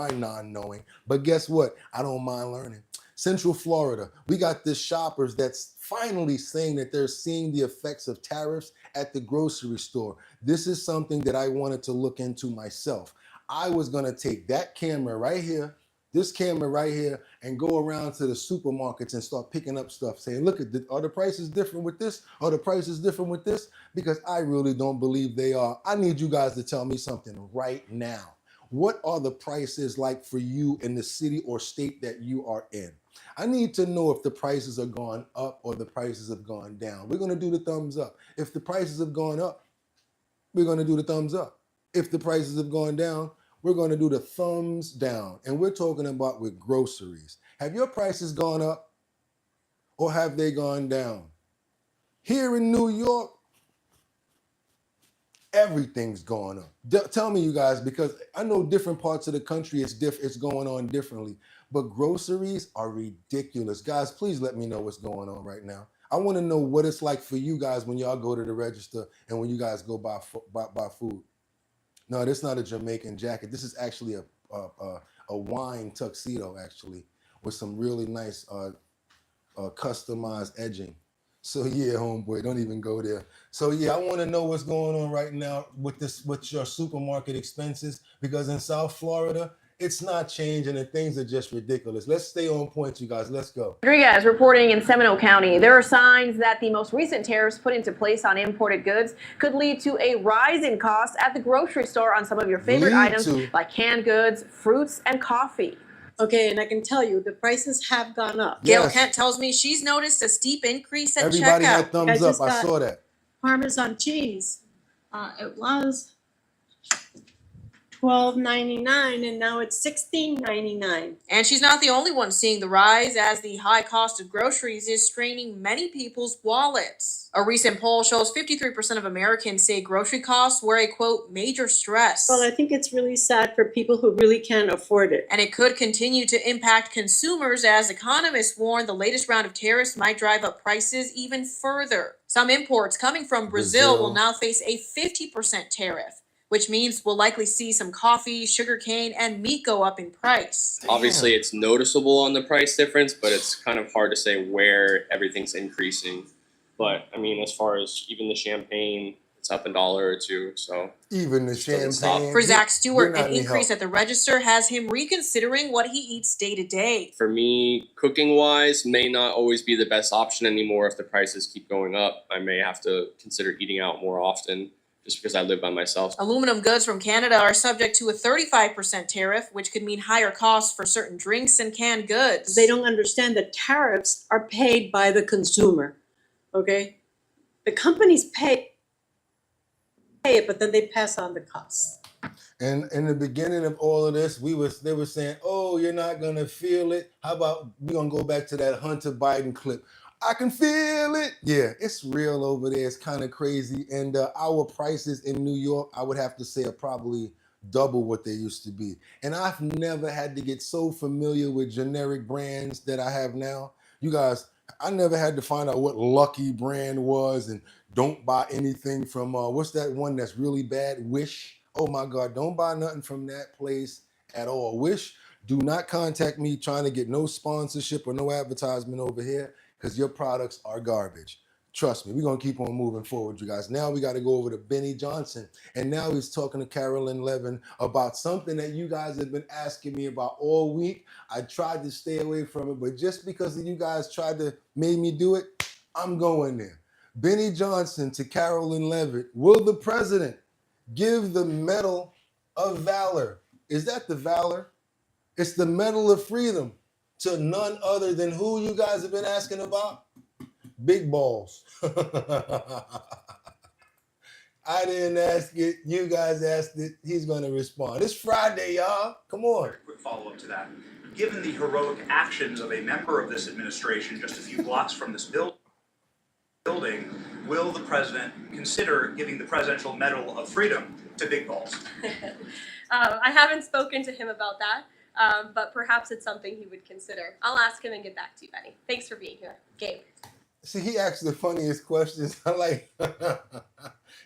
non-knowing, but guess what? I don't mind learning. Central Florida, we got this shoppers that's finally saying that they're seeing the effects of tariffs at the grocery store. This is something that I wanted to look into myself. I was going to take that camera right here, this camera right here, and go around to the supermarkets and start picking up stuff, saying, look, are the prices different with this? Are the prices different with this? Because I really don't believe they are. I need you guys to tell me something right now. What are the prices like for you in the city or state that you are in? I need to know if the prices are gone up or the prices have gone down. We're going to do the thumbs up. If the prices have gone up, we're going to do the thumbs up. If the prices have gone down, we're going to do the thumbs down. And we're talking about with groceries. Have your prices gone up or have they gone down? Here in New York, everything's going up. Tell me, you guys, because I know different parts of the country, it's going on differently. But groceries are ridiculous. Guys, please let me know what's going on right now. I want to know what it's like for you guys when y'all go to the register and when you guys go buy food. No, this is not a Jamaican jacket. This is actually a wine tuxedo, actually, with some really nice customized edging. So yeah, homeboy, don't even go there. So yeah, I want to know what's going on right now with your supermarket expenses, because in South Florida, it's not changing and things are just ridiculous. Let's stay on point, you guys. Let's go. Rodriguez reporting in Seminole County. There are signs that the most recent tariffs put into place on imported goods could lead to a rise in costs at the grocery store on some of your favorite items like canned goods, fruits, and coffee. Okay, and I can tell you the prices have gone up. Gail Kent tells me she's noticed a steep increase at Everybody checkout. had thumbs up. I saw that. Parmesan cheese. It was $12.99 and now it's $16.99. And she's not the only one seeing the rise, as the high cost of groceries is straining many people's wallets. A recent poll shows 53% of Americans say grocery costs were a, quote, major stress. Well, I think it's really sad for people who really can't afford it. And it could continue to impact consumers, as economists warn the latest round of tariffs might drive up prices even further. Some imports coming from Brazil will now face a 50% tariff, which means we'll likely see some coffee, sugarcane, and meat go up in price. Obviously, it's noticeable on the price difference, but it's kind of hard to say where everything's increasing. But I mean, as far as even the champagne, it's up $1 or $2. So even the champagne. For Zach Stewart, an increase at the register has him reconsidering what he eats day to day. for me, cooking-wise, may not always be the best option anymore if the prices keep going up. I may have to consider eating out more often, just because I live by myself. Aluminum goods from Canada are subject to a 35% tariff, which could mean higher costs for certain drinks and canned goods. They don't understand that tariffs are paid by the consumer, okay? The companies pay it, but then they pass on the costs. And in the beginning of all of this, they were saying, oh, you're not going to feel it. How about we're going to go back to that Hunter Biden clip. I can feel it. Yeah, it's real over there. It's kind of crazy. And our prices in New York, I would have to say, are probably double what they used to be. And I've never had to get so familiar with generic brands that I have now. You guys, I never had to find out what Lucky brand was, and don't buy anything from, what's that one that's really bad? Wish. Oh my God, don't buy nothing from that place at all. Wish, do not contact me trying to get no sponsorship or no advertisement over here, because your products are garbage. Trust me, we're going to keep on moving forward, you guys. Now we got to go over to Benny Johnson. And now he's talking to Carolyn Levin about something that you guys have been asking me about all week. I tried to stay away from it, but just because you guys tried to make me do it, I'm going there. Benny Johnson to Carolyn Levin. Will the president give the Medal of Valor? Is that the Valor? It's the Medal of Freedom to none other than who you guys have been asking about? Big Balls. I didn't ask it. You guys asked it. He's going to respond. It's Friday, y'all. Come on. Quick follow-up to that. Given the heroic actions of a member of this administration just a few blocks from this building, will the president consider giving the Presidential Medal of Freedom to Big Balls? I haven't spoken to him about that, but perhaps it's something he would consider. I'll ask him and get back to you, Benny. Thanks for being here. Gabe. See, he asked the funniest questions. I'm like,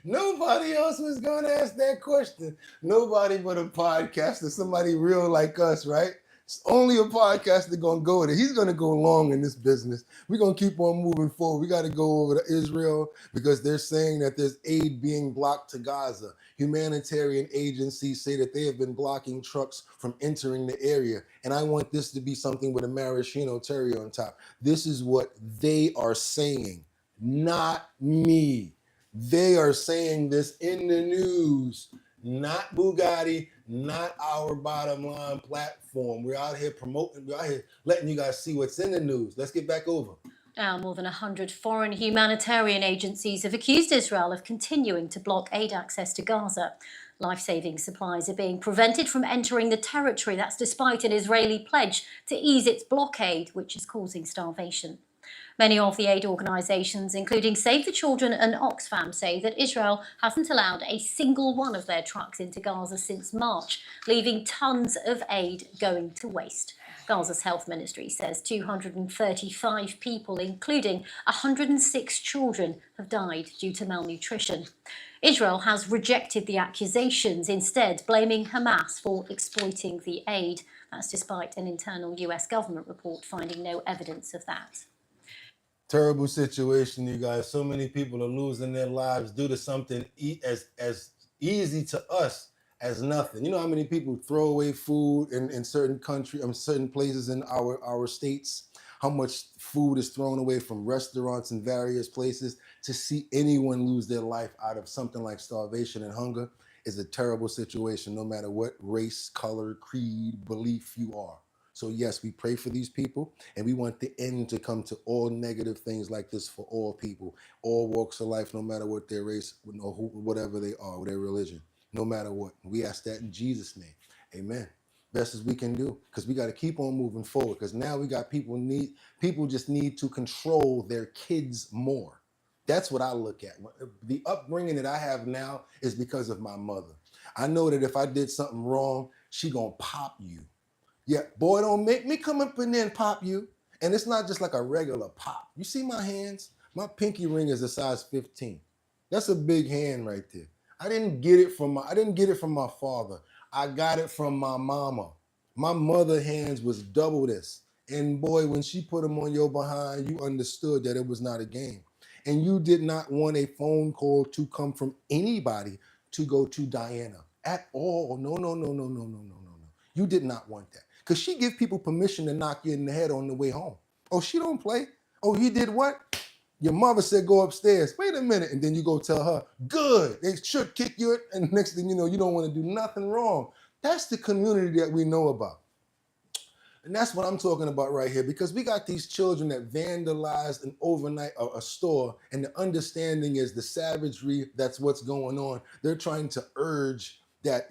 nobody else was going to ask that question. Nobody but a podcaster, somebody real like us, right? It's only a podcaster going to go there. He's going to go long in this business. We're going to keep on moving forward. We got to go over to Israel because they're saying that there's aid being blocked to Gaza. Humanitarian agencies say that they have been blocking trucks from entering the area. And I want this to be something with a maraschino cherry on top. This is what they are saying, not me. They are saying this in the news, not Bugatti, not our bottom line platform. We're out here promoting, we're out here letting you guys see what's in the news. Let's get back over. Now, more than 100 foreign humanitarian agencies have accused Israel of continuing to block aid access to Gaza. Life-saving supplies are being prevented from entering the territory. That's despite an Israeli pledge to ease its blockade, which is causing starvation. Many of the aid organisations, including Save the Children and Oxfam, say that Israel hasn't allowed a single one of their trucks into Gaza since March, leaving tons of aid going to waste. Gaza's health ministry says 235 people, including 106 children, have died due to malnutrition. Israel has rejected the accusations, instead blaming Hamas for exploiting the aid. That's despite an internal US government report finding no evidence of that. Terrible situation, you guys. So many people are losing their lives due to something as easy to us as nothing. You know how many people throw away food in certain countries, certain places in our states? How much food is thrown away from restaurants in various places? To see anyone lose their life out of something like starvation and hunger is a terrible situation, no matter what race, color, creed, belief you are. So yes, we pray for these people, and we want the end to come to all negative things like this for all people, all walks of life, no matter what their race, or whatever they are, their religion, no matter what. We ask that in Jesus' name. Amen. Best as we can do, because we got to keep on moving forward, because now we got people just need to control their kids more. That's what I look at. The upbringing that I have now is because of my mother. I know that if I did something wrong, she gonna pop you. Yeah, boy, don't make me come up in there and pop you. And it's not just like a regular pop. You see my hands? My pinky ring is a size 15. That's a big hand right there. I didn't get it from my father. I got it from my mama. My mother hands was double this. And boy, when she put them on your behind, you understood that it was not a game. And you did not want a phone call to come from anybody to go to Diana at all. No. You did not want that. Because she give people permission to knock you in the head on the way home. Oh, she don't play. Oh, you did what? Your mother said go upstairs. Wait a minute. And then you go tell her, good. They should kick you. And next thing you know, you don't want to do nothing wrong. That's the community that we know about. And that's what I'm talking about right here, because we got these children that vandalized an overnight a store, and the understanding is the savagery, that's what's going on. They're trying to urge that,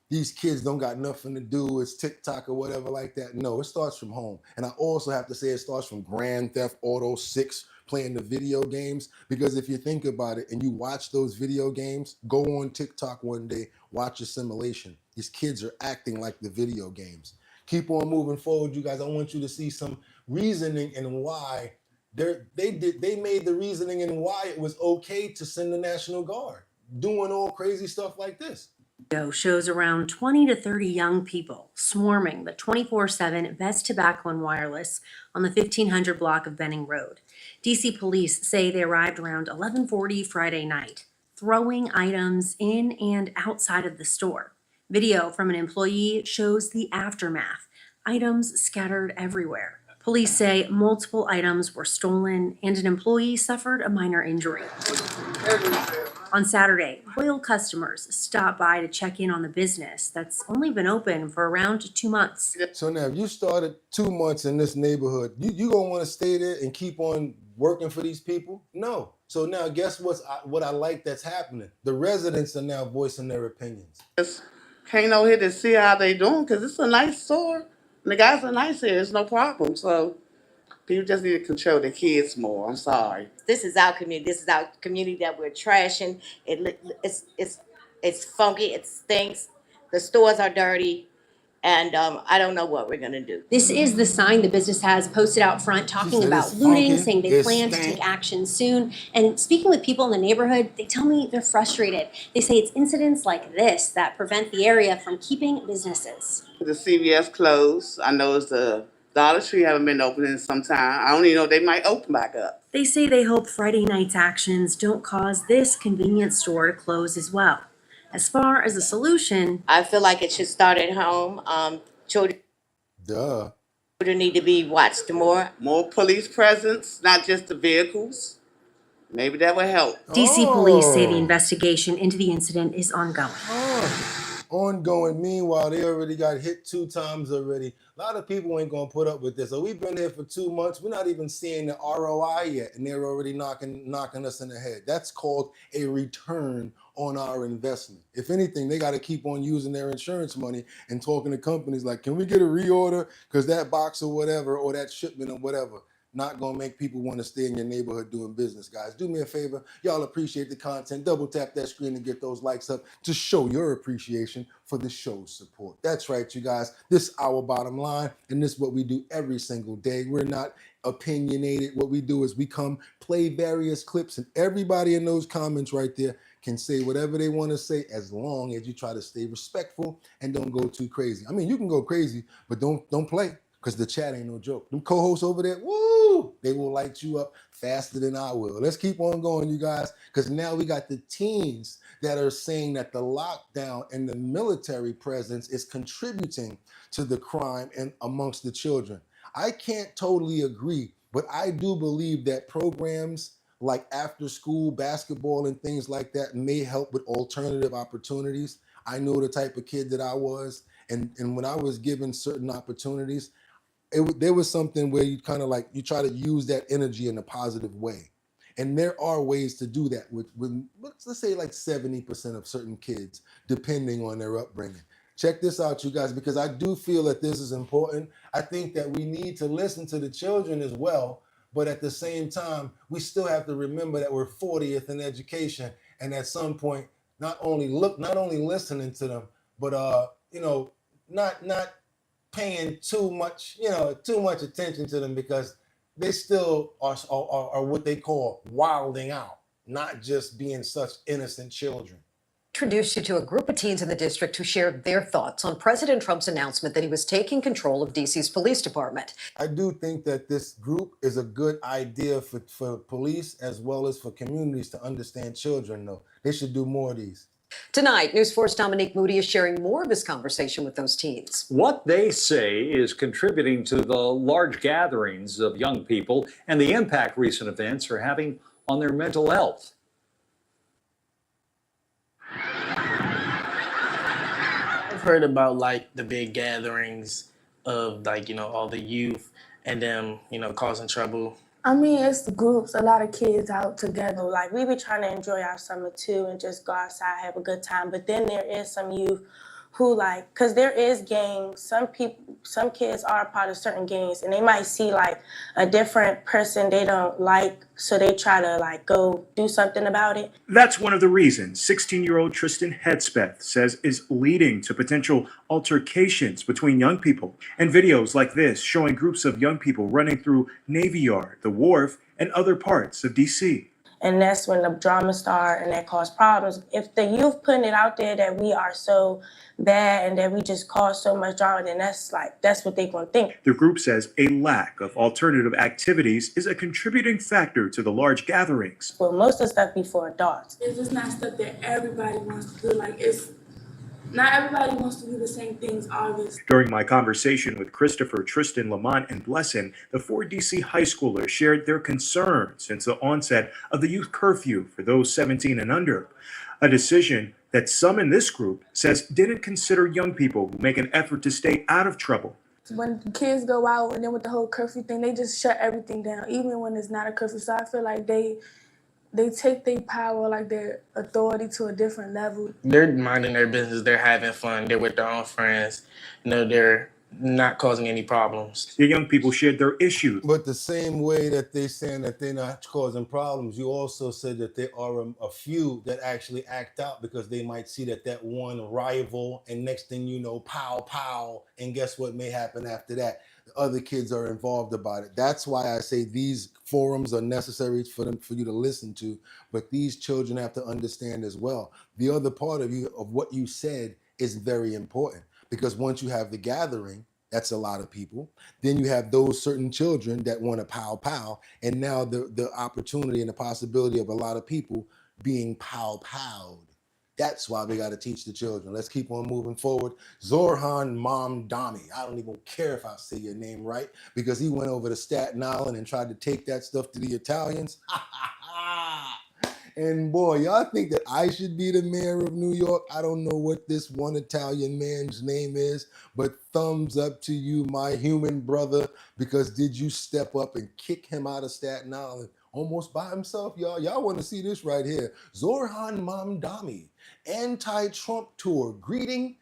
these kids don't got nothing to do, it's TikTok or whatever like that. No, it starts from home. And I also have to say it starts from Grand Theft Auto 6, playing the video games, because if you think about it and you watch those video games, go on TikTok one day, watch Assimilation. These kids are acting like the video games. Keep on moving forward, you guys. I want you to see some reasoning and why they made the reasoning and why it was okay to send the National Guard doing all crazy stuff like this. Shows around 20 to 30 young people swarming the 24/7 Best Tobacco and Wireless on the 1500 block of Benning Road. DC police say they arrived around 11:40 Friday night, throwing items in and outside of the store. Video from an employee shows the aftermath, items scattered everywhere. Police say multiple items were stolen and an employee suffered a minor injury. On Saturday, loyal customers stopped by to check in on the business that's only been open for around 2 months. So now, if you started 2 months in this neighborhood, you gonna want to stay there and keep on working for these people? No. So now, guess what I like that's happening? The residents are now voicing their opinions. Came over here to see how they doing because it's a nice store. And the guys are nice here. It's no problem. So people just need to control the kids more. I'm sorry. This is our community. This is our community that we're trashing. It's funky. It stinks. The stores are dirty. And I don't know what we're going to do. This is the sign the business has posted out front talking about looting, saying they plan to take action soon. And speaking with people in the neighborhood, they tell me they're frustrated. They say it's incidents like this that prevent the area from keeping businesses. The CVS closed. I know it's the Dollar Tree haven't been open in some time. I don't even know if they might open back up. They say they hope Friday night's actions don't cause this convenience store to close as well. As far as a solution, I feel like it should start at home. Children need to be watched more. More police presence, not just the vehicles. Maybe that would help. DC police say the investigation into the incident is ongoing. Ongoing. Meanwhile, they already got hit 2 times already. A lot of people ain't gonna put up with this. So we've been here for 2 months. We're not even seeing the ROI yet, and they're already knocking us in the head. That's called a return on our investment. If anything, they got to keep on using their insurance money and talking to companies like, can we get a reorder? Because that box or whatever, or that shipment or whatever, not gonna make people want to stay in your neighborhood doing business, guys. Do me a favor. Y'all appreciate the content. Double tap that screen and get those likes up to show your appreciation for the show's support. That's right, you guys. This is our bottom line, and this is what we do every single day. We're not opinionated. What we do is we come, play various clips, and everybody in those comments right there can say whatever they want to say as long as you try to stay respectful and don't go too crazy. I mean, you can go crazy, but don't play, because the chat ain't no joke. Them co-hosts over there, woo, they will light you up faster than I will. Let's keep on going, you guys, because now we got the teens that are saying that the lockdown and the military presence is contributing to the crime and amongst the children. I can't totally agree, but I do believe that programs like after school basketball and things like that may help with alternative opportunities. I know the type of kid that I was, and when I was given certain opportunities, there was something where you kind of like, you try to use that energy in a positive way. And there are ways to do that with let's say like 70% of certain kids, depending on their upbringing. Check this out, you guys, because I do feel that this is important. I think that we need to listen to the children as well, but at the same time, we still have to remember that we're 40th in education, and at some point, not only listening to them, but not paying too much attention to them, because they still are what they call wilding out, not just being such innocent children. Introduced you to a group of teens in the district who shared their thoughts on President Trump's announcement that he was taking control of DC's police department. I do think that this group is a good idea for police as well as for communities to understand children, though. They should do more of these. Tonight, News 4's Dominique Moody is sharing more of his conversation with those teens. What they say is contributing to the large gatherings of young people and the impact recent events are having on their mental health. I've heard about like the big gatherings of all the youth and them, causing trouble. I mean, it's the groups, a lot of kids out together. Like, we be trying to enjoy our summer too and just go outside, have a good time. But then there is some youth who because there is gangs. Some kids are a part of certain gangs, and they might see like a different person they don't like, so they try to go do something about it. That's one of the reasons 16-year-old Tristan Hedspeth says is leading to potential altercations between young people. And videos like this showing groups of young people running through Navy Yard, the Wharf, and other parts of DC. And that's when the drama start and that cause problems. If the youth putting it out there that we are so bad and that we just cause so much drama, then that's what they gonna think. The group says a lack of alternative activities is a contributing factor to the large gatherings. Well, most of the stuff be for adults. It's just not stuff that everybody wants to do. Like, not everybody wants to do the same things, obviously. During my conversation with Christopher, Tristan, Lamont, and Blessin, the 4 DC high schoolers shared their concerns since the onset of the youth curfew for those 17 and under, a decision that some in this group says didn't consider young people who make an effort to stay out of trouble. When the kids go out and then with the whole curfew thing, they just shut everything down, even when it's not a curfew. So I feel like they take their power, like their authority, to a different level. They're minding their business. They're having fun. They're with their own friends. They're not causing any problems. The young people shared their issues. But the same way that they're saying that they're not causing problems, you also said that there are a few that actually act out because they might see that one rival, and next thing you know, pow, pow, and guess what may happen after that? The other kids are involved about it. That's why I say these forums are necessary for you to listen to, but these children have to understand as well. The other part of what you said is very important. Because once you have the gathering, that's a lot of people. Then you have those certain children that want to pow pow. And now the opportunity and the possibility of a lot of people being pow powed. That's why we got to teach the children. Let's keep on moving forward. Zorhan Mamdani. I don't even care if I say your name right, because he went over to Staten Island and tried to take that stuff to the Italians. And boy, y'all think that I should be the mayor of New York? I don't know what this one Italian man's name is, but thumbs up to you, my human brother, because did you step up and kick him out of Staten Island almost by himself, y'all? Y'all want to see this right here. Zorhan Mamdani, anti-Trump tour, greeted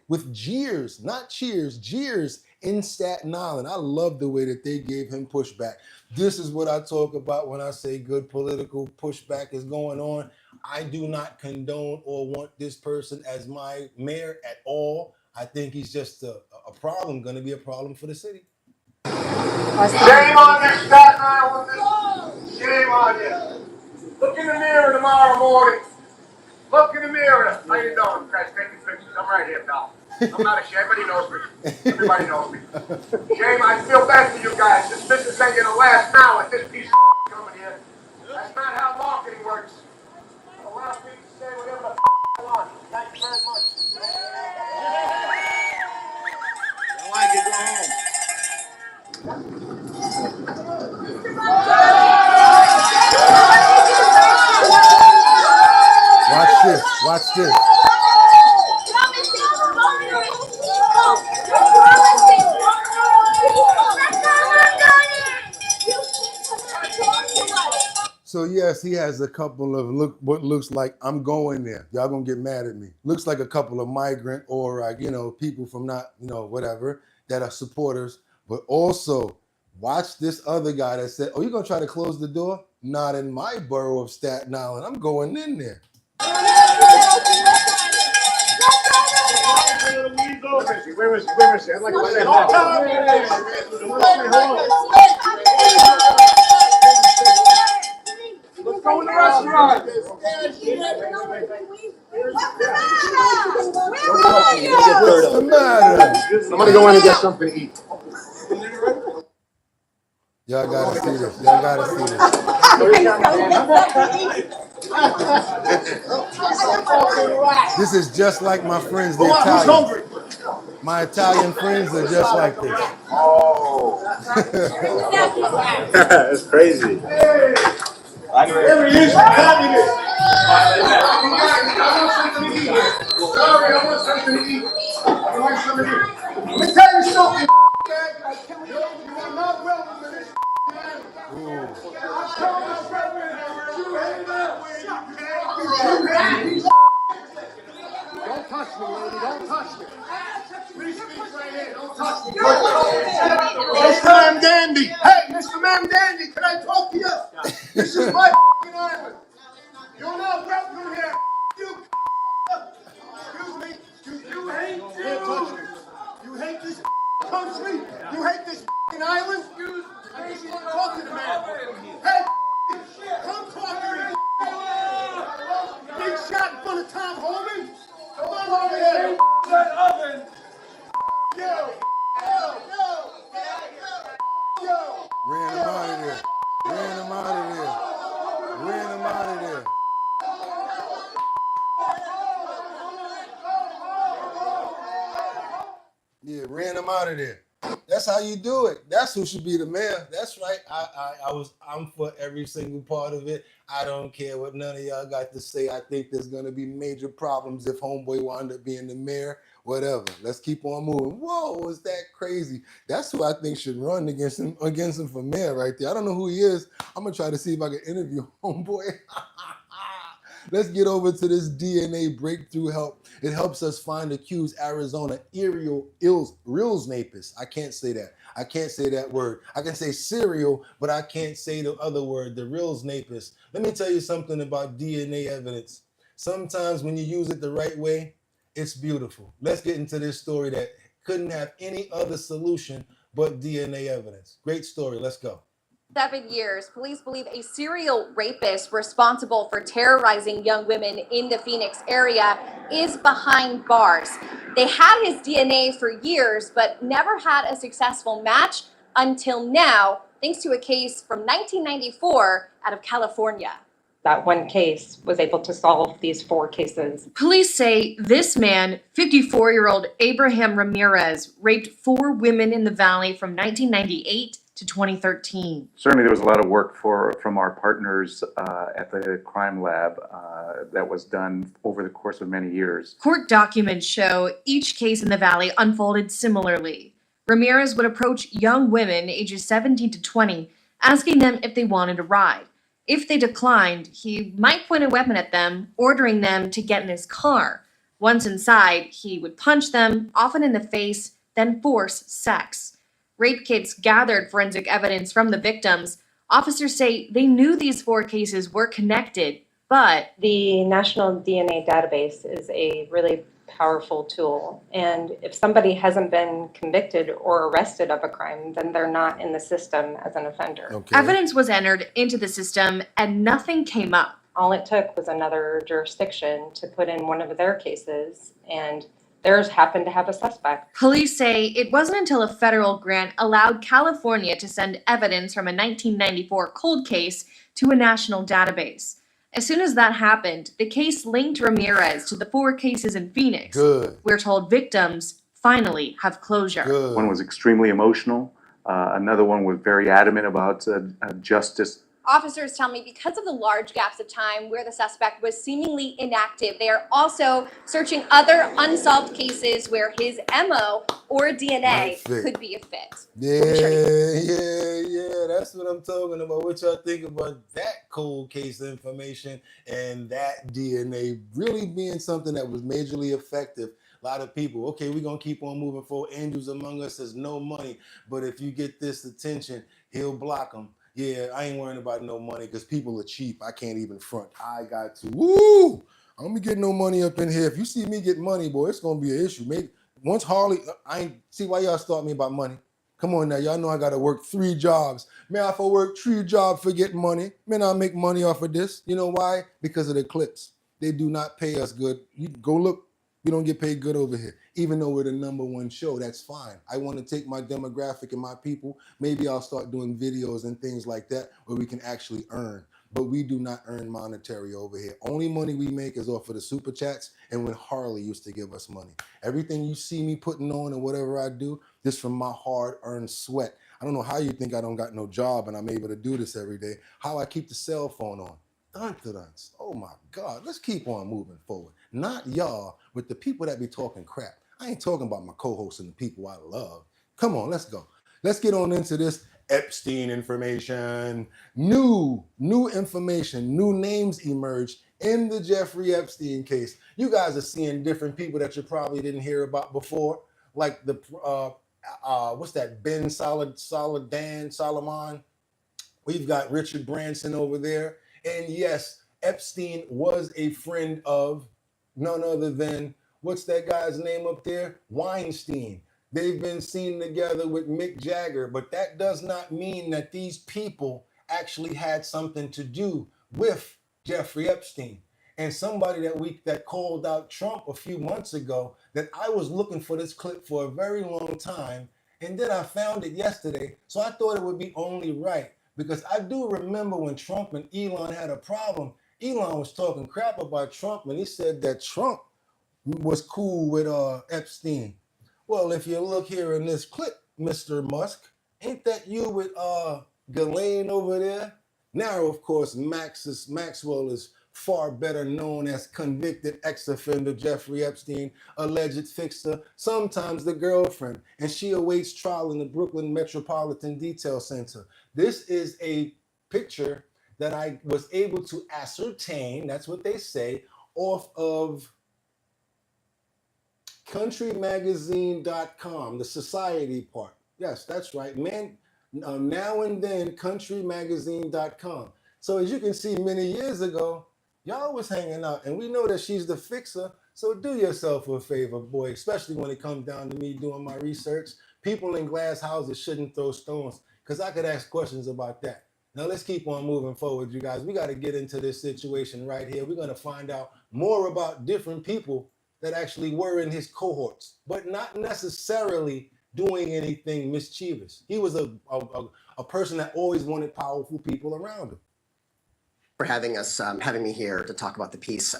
with jeers, not cheers, jeers in Staten Island. I love the way that they gave him pushback. This is what I talk about when I say good political pushback is going on. I do not condone or want this person as my mayor at all. I think he's just a problem, going to be a problem for the city. Shame on this Staten Island. Shame on you. Look in the mirror tomorrow morning. Look in the mirror. How you doing? Guys taking pictures. I'm right here, pal. I'm not ashamed. Everybody knows me. Everybody knows me. Shame. I feel bad for you guys. This business ain't gonna last now with this piece of coming here. That's not how marketing works. Allow people to say whatever the they want. Thank you very much. I like it. Go home. Watch this. Watch this. So yes, he has a couple of what looks like, I'm going there. Y'all gonna get mad at me. Looks like a couple of migrant or people from not, whatever, that are supporters. But also watch this other guy that said, oh, you're gonna try to close the door? Not in my borough of Staten Island. I'm going in there. Where is he? I'd like to say let's go in the restaurant. What's the matter? I'm gonna go in and get something to eat. Y'all gotta see this. Y'all gotta see this. This is just like my friends, the Italians. My Italian friends are just like this. Oh. That's crazy. There he is. Sorry, I want something to eat. I want something to eat. Let me tell you something, man. You are not welcome to this, man. I'm telling you, don't touch me, lady. Don't touch me. Free speech right here. Don't touch me. Mr. Mamdani. Hey, Mr. Mamdani, can I talk to you? This is my island. You're not welcome here. You. Excuse me. You hate Jews. You hate this country. You hate this island. Ran him out of there. Ran him out of there. Ran him out of there. Yeah, ran him out of there. That's how you do it. That's who should be the mayor. That's right. I'm for every single part of it. I don't care what none of y'all got to say. I think there's gonna be major problems if homeboy wound up being the mayor. Whatever. Let's keep on moving. Whoa, is that crazy? That's who I think should run against him for mayor right there. I don't know who he is. I'm gonna try to see if I can interview homeboy. Let's get over to this DNA breakthrough help. It helps us find accused Arizona reals napist. I can't say that. I can't say that word. I can say serial, but I can't say the other word, the reals napist. Let me tell you something about DNA evidence. Sometimes when you use it the right way, it's beautiful. Let's get into this story that couldn't have any other solution but DNA evidence. Great story. Let's go. 7 years, police believe a serial rapist responsible for terrorizing young women in the Phoenix area is behind bars. They had his DNA for years, but never had a successful match until now, thanks to a case from 1994 out of California. That one case was able to solve these 4 cases. Police say this man, 54-year-old Abraham Ramirez, raped 4 women in the valley from 1998 to 2013. Certainly there was a lot of work from our partners at the crime lab that was done over the course of many years. Court documents show each case in the valley unfolded similarly. Ramirez would approach young women ages 17 to 20, asking them if they wanted a ride. If they declined, he might point a weapon at them, ordering them to get in his car. Once inside, he would punch them, often in the face, then force sex. Rape kits gathered forensic evidence from the victims. Officers say they knew these 4 cases were connected, but the National DNA Database is a really powerful tool. And if somebody hasn't been convicted or arrested of a crime, then they're not in the system as an offender. Okay. Evidence was entered into the system and nothing came up. All it took was another jurisdiction to put in one of their cases, and theirs happened to have a suspect. Police say it wasn't until a federal grant allowed California to send evidence from a 1994 cold case to a national database. As soon as that happened, the case linked Ramirez to the 4 cases in Phoenix. Good. We're told victims finally have closure. Good. One was extremely emotional. Another one was very adamant about justice. Officers tell me because of the large gaps of time where the suspect was seemingly inactive, they are also searching other unsolved cases where his MO or DNA could be a fit. Yeah, that's what I'm talking about. What y'all think about that cold case information and that DNA really being something that was majorly effective? A lot of people, okay, we're going to keep on moving forward. Angels among us says no money, but if you get this attention, he'll block them. Yeah, I ain't worrying about no money because people are cheap. I can't even front. I got to. Woo! I don't be getting no money up in here. If you see me get money, boy, it's going to be an issue. Maybe once Harley, I ain't see why y'all start me about money. Come on now. Y'all know I got to work 3 jobs. Man, if I work 3 jobs for getting money, man, I'll make money off of this. You know why? Because of the clips. They do not pay us good. You go look. We don't get paid good over here. Even though we're the #1 show, that's fine. I want to take my demographic and my people. Maybe I'll start doing videos and things like that where we can actually earn. But we do not earn monetary over here. Only money we make is off of the super chats and when Harley used to give us money. Everything you see me putting on and whatever I do, this from my hard-earned sweat. I don't know how you think I don't got no job and I'm able to do this every day. How I keep the cell phone on. Dun-dun-dun. Oh my God, let's keep on moving forward. Not y'all, but the people that be talking crap. I ain't talking about my co-hosts and the people I love. Come on, let's go. Let's get on into this Epstein information. New information, new names emerged in the Jeffrey Epstein case. You guys are seeing different people that you probably didn't hear about before, like the, what's that, Ben Solomon. We've got Richard Branson over there. And yes, Epstein was a friend of none other than, what's that guy's name up there? Weinstein. They've been seen together with Mick Jagger, but that does not mean that these people actually had something to do with Jeffrey Epstein. And somebody that called out Trump a few months ago, that I was looking for this clip for a very long time, And then I found it yesterday, so I thought it would be only right. Because I do remember when Trump and Elon had a problem, Elon was talking crap about Trump, and he said that Trump was cool with Epstein. Well, if you look here in this clip, Mr. Musk, ain't that you with Ghislaine over there? Now, of course, Maxwell is far better known as convicted ex-offender Jeffrey Epstein, alleged fixer, sometimes the girlfriend, and she awaits trial in the Brooklyn Metropolitan Detail Center. This is a picture that I was able to ascertain, that's what they say, off of countrymagazine.com, the society part. Yes, that's right. Now and then, countrymagazine.com. So as you can see, many years ago, y'all was hanging out, and we know that she's the fixer. So do yourself a favor, boy, especially when it comes down to me doing my research. People in glass houses shouldn't throw stones, because I could ask questions about that. Now let's keep on moving forward, you guys. We got to get into this situation right here. We're going to find out more about different people that actually were in his cohorts, but not necessarily doing anything mischievous. He was a person that always wanted powerful people around him. For having me here to talk about the piece.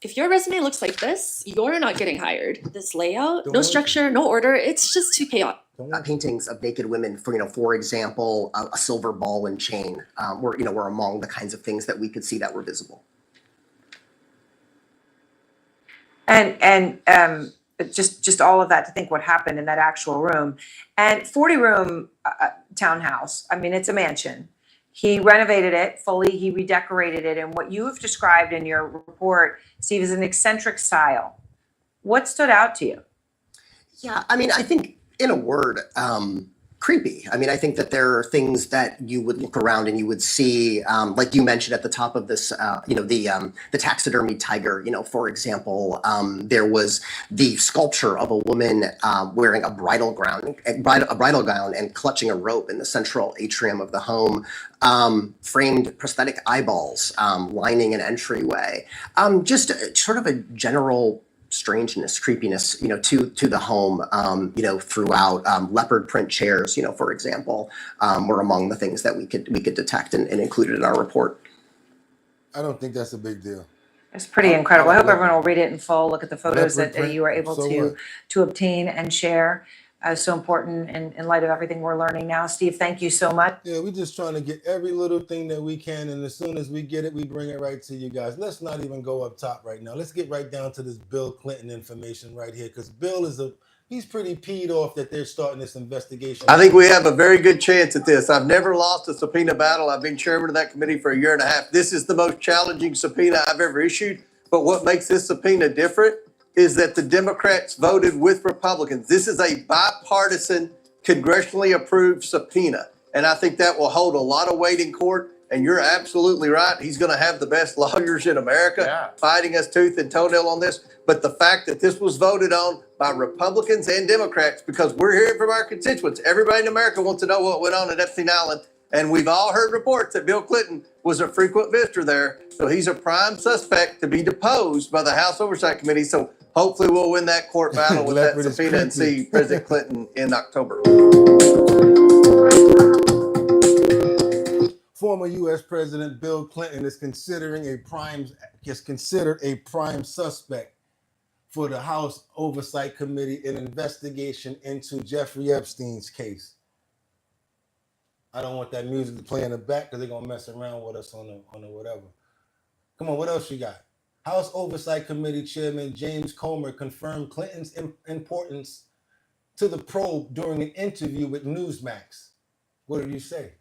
If your resume looks like this, you're not getting hired. This layout, no structure, no order, it's just too chaotic. Paintings of naked women, for example, a silver ball and chain, were among the kinds of things that we could see that were visible. And just all of that to think what happened in that actual room. And 40-room townhouse, I mean, it's a mansion. He renovated it fully, he redecorated it, and what you have described in your report, Steve, is an eccentric style. What stood out to you? Yeah, I mean, I think in a word, creepy. I mean, I think that there are things that you would look around and you would see, like you mentioned at the top of this, the taxidermy tiger, for example, there was the sculpture of a woman wearing a bridal gown and clutching a rope in the central atrium of the home, framed prosthetic eyeballs lining an entryway, just sort of a general strangeness, creepiness, to the home, throughout. Leopard print chairs, for example, were among the things that we could detect and included in our report. I don't think that's a big deal. It's pretty incredible. I hope everyone will read it in full, look at the photos Leopard that print, you were able to obtain and share. So important in light of everything we're learning now. Steve, thank you so much. Yeah, we're just trying to get every little thing that we can, and as soon as we get it, we bring it right to you guys. Let's not even go up top right now. Let's get right down to this Bill Clinton information right here, because Bill he's pretty peed off that they're starting this investigation. I think we have a very good chance at this. I've never lost a subpoena battle. I've been chairman of that committee for 1.5 years. This is the most challenging subpoena I've ever issued, but what makes this subpoena different is that the Democrats voted with Republicans. This is a bipartisan, congressionally approved subpoena. And I think that will hold a lot of weight in court. And you're absolutely right. He's going to have the best lawyers in America fighting us tooth and toenail on this. But the fact that this was voted on by Republicans and Democrats, because we're hearing from our constituents, everybody in America wants to know what went on at Epstein Island. And we've all heard reports that Bill Clinton was a frequent visitor there. So he's a prime suspect to be deposed by the House Oversight Committee. So hopefully we'll win that court battle with that subpoena and see President Clinton in October. Former U.S. President Bill Clinton is considered a prime suspect for the House Oversight Committee in investigation into Jeffrey Epstein's case. I don't want that music to play in the back because they're going to mess around with us on the whatever. Come on, what else you got? House Oversight Committee Chairman James Comer confirmed Clinton's importance to the probe during an interview with Newsmax. What did you say?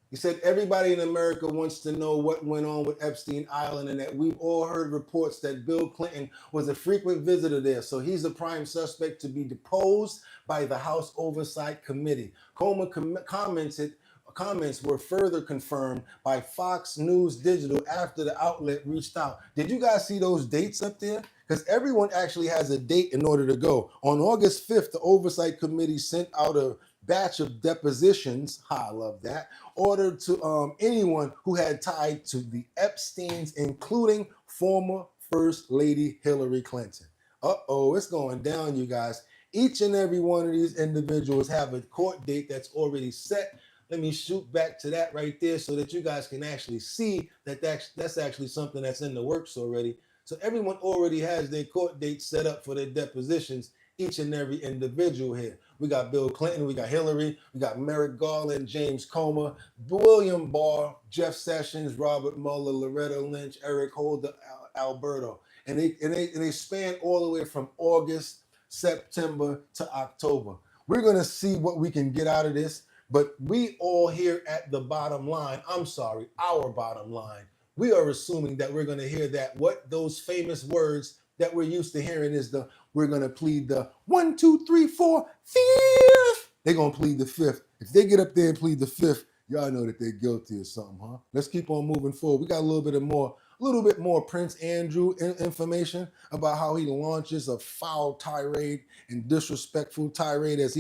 He said everybody in America wants to know what went on with Epstein Island and that we've all heard reports that Bill Clinton was a frequent visitor there. So he's a prime suspect to be deposed by the House Oversight Committee. Comer comments were further confirmed by Fox News Digital after the outlet reached out. Did you guys see those dates up there? Because everyone actually has a date in order to go. On August 5th, the Oversight Committee sent out a batch of depositions, I love that, ordered to anyone who had tied to the Epsteins, including former First Lady Hillary Clinton. Uh-oh, it's going down, you guys. Each and every one of these individuals have a court date that's already set. Let me shoot back to that right there so that you guys can actually see that that's actually something that's in the works already. So everyone already has their court dates set up for their depositions, each and every individual here. We got Bill Clinton, we got Hillary, we got Merrick Garland, James Comer, William Barr, Jeff Sessions, Robert Mueller, Loretta Lynch, Eric Holder, Alberto. And they span all the way from August, September to October. We're going to see what we can get out of this, but we all here at the bottom line, our bottom line, we are assuming that we're going to hear that what those famous words that we're used to hearing is we're going to plead the 1, 2, 3, 4, 5th. They're going to plead the 5th. If they get up there and plead the 5th, y'all know that they're guilty or something, huh? Let's keep on moving forward. We got a little bit more Prince Andrew information about how he launches a foul tirade and disrespectful tirade as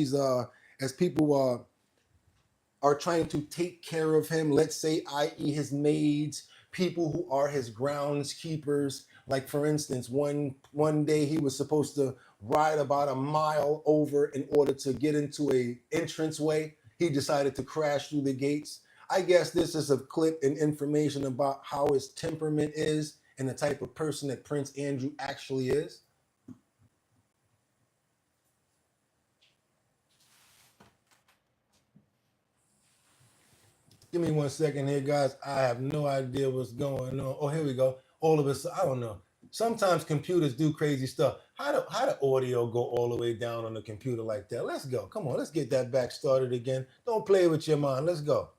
people are trying to take care of him. Let's say, i.e., his maids, people who are his groundskeepers. Like, for instance, one day he was supposed to ride about a mile over in order to get into a entranceway. He decided to crash through the gates. I guess this is a clip and information about how his temperament is and the type of person that Prince Andrew actually is. Give me 1 second here, guys. I have no idea what's going on. Oh, here we go. All of us, I don't know. Sometimes computers do crazy stuff. How the audio go all the way down on the computer like that? Let's go. Come on, let's get that back started again. Don't play with your mind. Let's go.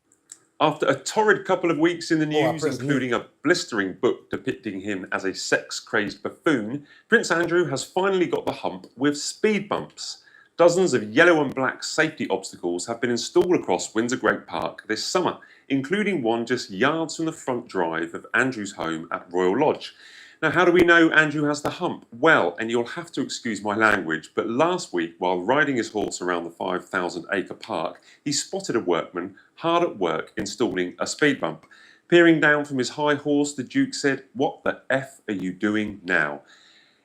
After a torrid couple of weeks in the news, including a blistering book depicting him as a sex-crazed buffoon, Prince Andrew has finally got the hump with speed bumps. Dozens of yellow and black safety obstacles have been installed across Windsor Great Park this summer, including one just yards from the front drive of Andrew's home at Royal Lodge. Now, how do we know Andrew has the hump? Well, and you'll have to excuse my language, but last week, while riding his horse around the 5,000-acre park, he spotted a workman hard at work installing a speed bump. Peering down from his high horse, the Duke said, "What the F are you doing now?"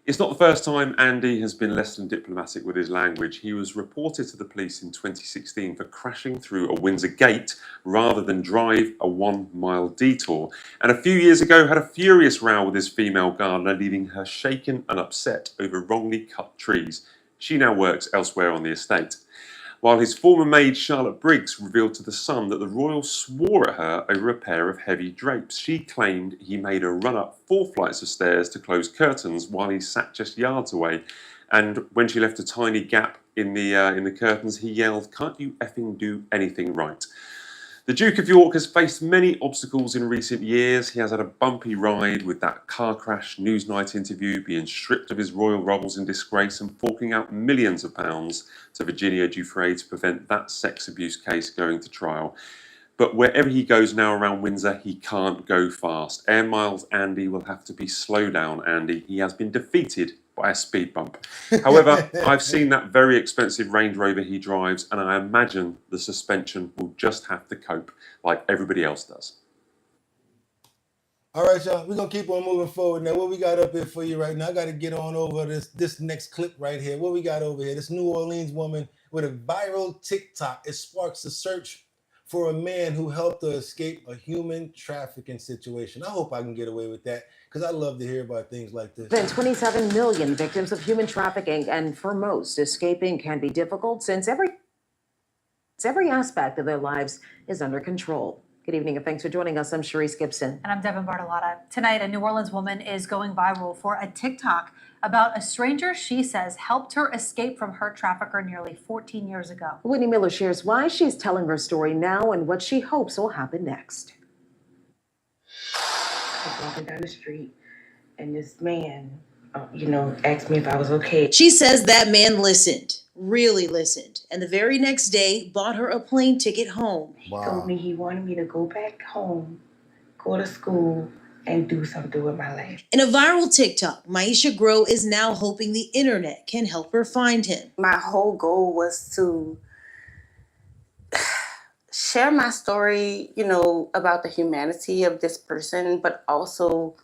It's not the first time Andy has been less than diplomatic with his language. He was reported to the police in 2016 for crashing through a Windsor gate rather than drive a 1-mile detour. And a few years ago had a furious row with his female gardener, leaving her shaken and upset over wrongly cut trees. She now works elsewhere on the estate. While his former maid Charlotte Briggs revealed to The Sun that the royal swore at her over a pair of heavy drapes. She claimed he made her run up 4 flights of stairs to close curtains while he sat just yards away. And when she left a tiny gap in the curtains, he yelled, "Can't you effing do anything right?" The Duke of York has faced many obstacles in recent years. He has had a bumpy ride with that car crash Newsnight interview, being stripped of his royal rubles in disgrace and forking out millions of pounds to Virginia Giuffre to prevent that sex abuse case going to trial. But wherever he goes now around Windsor, he can't go fast. Air Miles Andy will have to be slow down Andy. He has been defeated by a speed bump. However, I've seen that very expensive Range Rover he drives, and I imagine the suspension will just have to cope like everybody else does. All right, y'all, we're going to keep on moving forward. Now, what we got up here for you right now, I got to get on over this next clip right here. What we got over here, this New Orleans woman with a viral TikTok. It sparks a search for a man who helped her escape a human trafficking situation. I hope I can get away with that, because I love to hear about things like this. Than 27 million victims of human trafficking, and for most, escaping can be difficult since every aspect of their lives is under control. Good evening and thanks for joining us. I'm Sharice Gibson. And I'm Devin Bartolotta. Tonight, a New Orleans woman is going viral for a TikTok about a stranger she says helped her escape from her trafficker nearly 14 years ago. Whitney Miller shares why she's telling her story now and what she hopes will happen next. I was walking down the street and this man, asked me if I was okay. She says that man listened, really listened, and the very next day bought her a plane ticket home. He told me he wanted me to go back home, go to school, and do something with my life. In a viral TikTok, Maisha Grow is now hoping the internet can help her find him. My whole goal was to share my story, about the humanity of this person, but also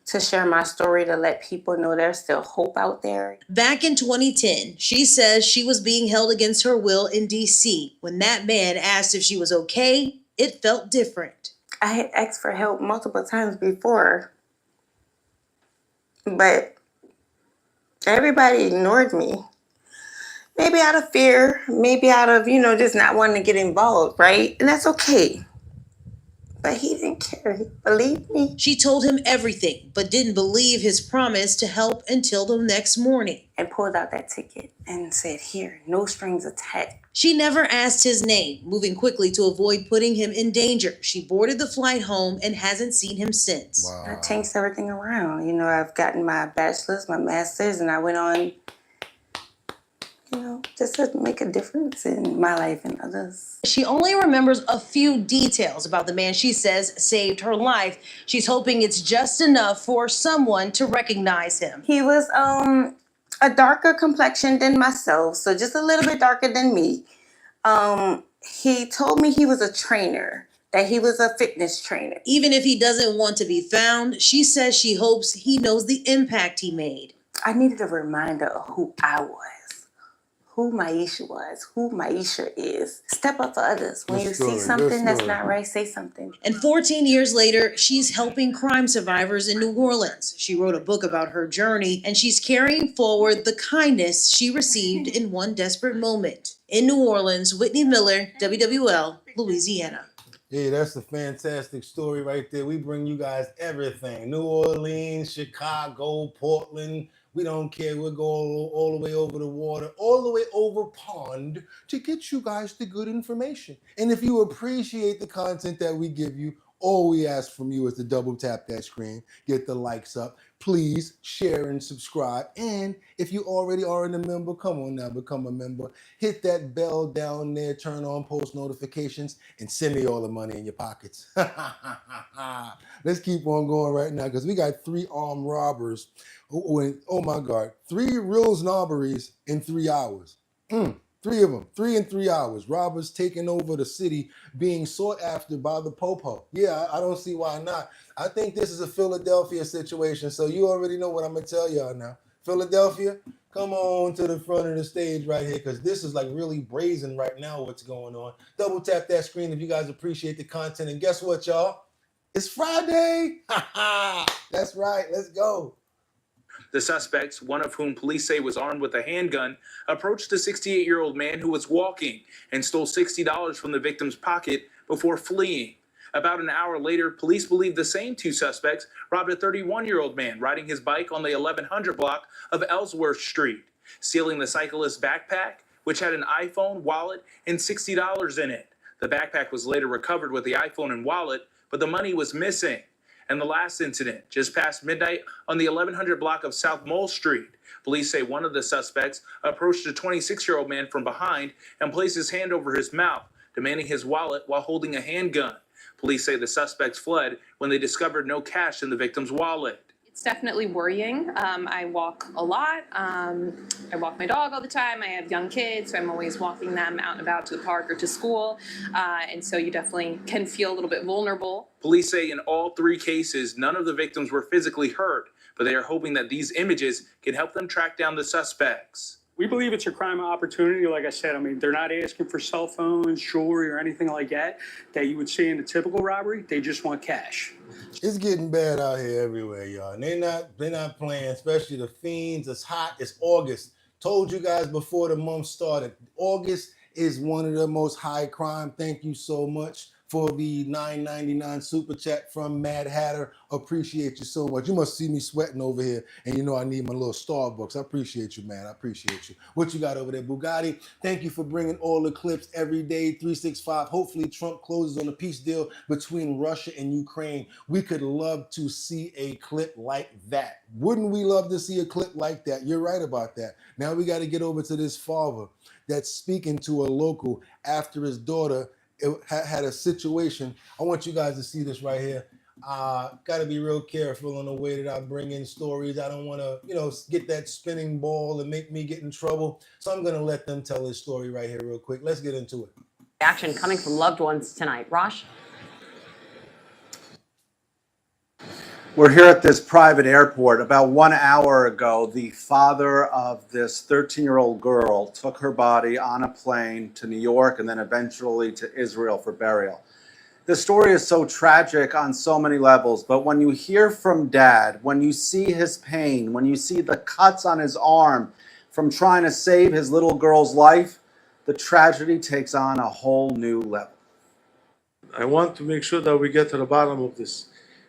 to share my story, to let people know there's still hope out there. Back in 2010, she says she was being held against her will in D.C. When that man asked if she was okay, it felt different. I had asked for help multiple times before, but everybody ignored me. Maybe out of fear, maybe out of, just not wanting to get involved, right? And that's okay. But he didn't care. He believed me. She told him everything, but didn't believe his promise to help until the next morning. I pulled out that ticket and said, here, no strings attached. She never asked his name, moving quickly to avoid putting him in danger. She boarded the flight home and hasn't seen him since. Wow. I changed everything around. I've gotten my bachelor's, my master's, and I went on, just to make a difference in my life and others. She only remembers a few details about the man she says saved her life. She's hoping it's just enough for someone to recognize him. He was a darker complexion than myself, so just a little bit darker than me. He told me he was a trainer, that he was a fitness trainer. Even if he doesn't want to be found, she says she hopes he knows the impact he made. I needed a reminder of who I was, who Maisha was, who Maisha is. Step up for others. When you see something that's not right, say something. And 14 years later, she's helping crime survivors in New Orleans. She wrote a book about her journey, and she's carrying forward the kindness she received in one desperate moment. In New Orleans, Whitney Miller, WWL, Louisiana. Hey, that's a fantastic story right there. We bring you guys everything. New Orleans, Chicago, Portland. We don't care. We'll go all the way over the water, all the way over pond to get you guys the good information. And if you appreciate the content that we give you, all we ask from you is to double tap that screen, get the likes up. Please share and subscribe. And if you already are a member, come on now, become a member. Hit that bell down there, turn on post notifications, and send me all the money in your pockets. Let's keep on going right now because we got 3 armed robbers. Oh my God, 3 real robberies in 3 hours. 3 of them, 3 in 3 hours. Robbers taking over the city, being sought after by the popo. Yeah, I don't see why not. I think this is a Philadelphia situation, so you already know what I'm gonna tell y'all now. Philadelphia, come on to the front of the stage right here, because this is like really brazen right now what's going on. Double tap that screen if you guys appreciate the content. And guess what, y'all? It's Friday. That's right, let's go. The suspects, one of whom police say was armed with a handgun, approached a 68-year-old man who was walking and stole $60 from the victim's pocket before fleeing. About an hour later, police believe the same 2 suspects robbed a 31-year-old man riding his bike on the 1100 block of Ellsworth Street, stealing the cyclist's backpack, which had an iPhone, wallet, and $60 in it. The backpack was later recovered with the iPhone and wallet, but the money was missing. And the last incident, just past midnight on the 1100 block of South Mole Street. Police say one of the suspects approached a 26-year-old man from behind and placed his hand over his mouth, demanding his wallet while holding a handgun. Police say the suspects fled when they discovered no cash in the victim's wallet. It's definitely worrying. I walk a lot. I walk my dog all the time. I have young kids, so I'm always walking them out and about to the park or to school. And so you definitely can feel a little bit vulnerable. Police say in all 3 cases, none of the victims were physically hurt, but they are hoping that these images can help them track down the suspects. We believe it's a crime of opportunity. Like I said, I mean, they're not asking for cell phones, jewelry, or anything like that you would see in a typical robbery. They just want cash. It's getting bad out here everywhere, y'all. And they're not playing, especially the fiends. It's hot. It's August. Told you guys before the month started. August is one of the most high crime. Thank you so much for the $9.99 super chat from Mad Hatter. Appreciate you so much. You must see me sweating over here, and you know I need my little Starbucks. I appreciate you, man. I appreciate you. What you got over there, Bugatti? Thank you for bringing all the clips every day, 365. Hopefully Trump closes on a peace deal between Russia and Ukraine. We could love to see a clip like that. Wouldn't we love to see a clip like that? You're right about that. Now we got to get over to this father that's speaking to a local after his daughter had a situation. I want you guys to see this right here. Got to be real careful on the way that I bring in stories. I don't want to, get that spinning ball and make me get in trouble. So I'm going to let them tell this story right here real quick. Let's get into it. Action coming from loved ones tonight. Rosh? We're here at this private airport. About 1 hour ago, the father of this 13-year-old girl took her body on a plane to New York and then eventually to Israel for burial. The story is so tragic on so many levels, but when you hear from Dad, when you see his pain, when you see the cuts on his arm from trying to save his little girl's life, the tragedy takes on a whole new level. I want to make sure that we get to the bottom of this.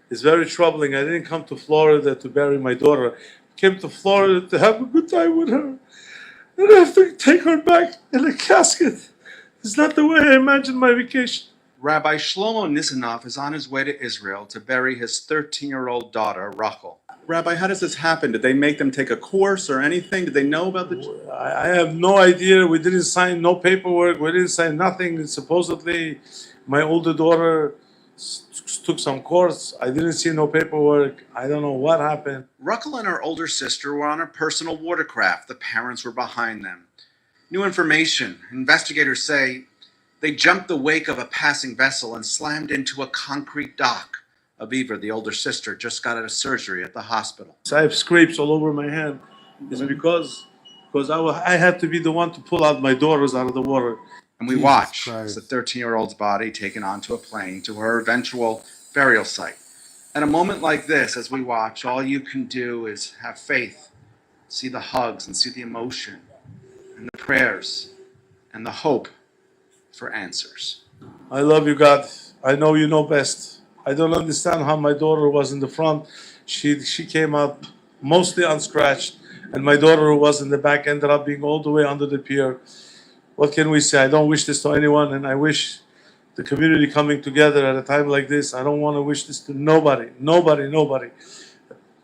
It's very troubling. I didn't come to Florida to bury my daughter. I came to Florida to have a good time with her. And I have to take her back in a casket. It's not the way I imagined my vacation. Rabbi Shlomo Nisanoff is on his way to Israel to bury his 13-year-old daughter, Rachel. Rabbi, how does this happen? Did they make them take a course or anything? Did they know about the... I have no idea. We didn't sign no paperwork. We didn't sign nothing. Supposedly, my older daughter took some course. I didn't see no paperwork. I don't know what happened. Rachel and her older sister were on a personal watercraft. The parents were behind them. New information. Investigators say they jumped the wake of a passing vessel and slammed into a concrete dock. Aviva, the older sister, just got out of surgery at the hospital. So I have scrapes all over my hand. It's because I had to be the one to pull out my daughters out of the water. And we watch as the 13-year-old's body taken onto a plane to her eventual burial site. At a moment like this, as we watch, all you can do is have faith, see the hugs and see the emotion and the prayers and the hope for answers. I love you, God. I know you know best. I don't understand how my daughter was in the front. She came out mostly unscratched, and my daughter who was in the back ended up being all the way under the pier. What can we say? I don't wish this to anyone, and I wish the community coming together at a time like this. I don't want to wish this to nobody.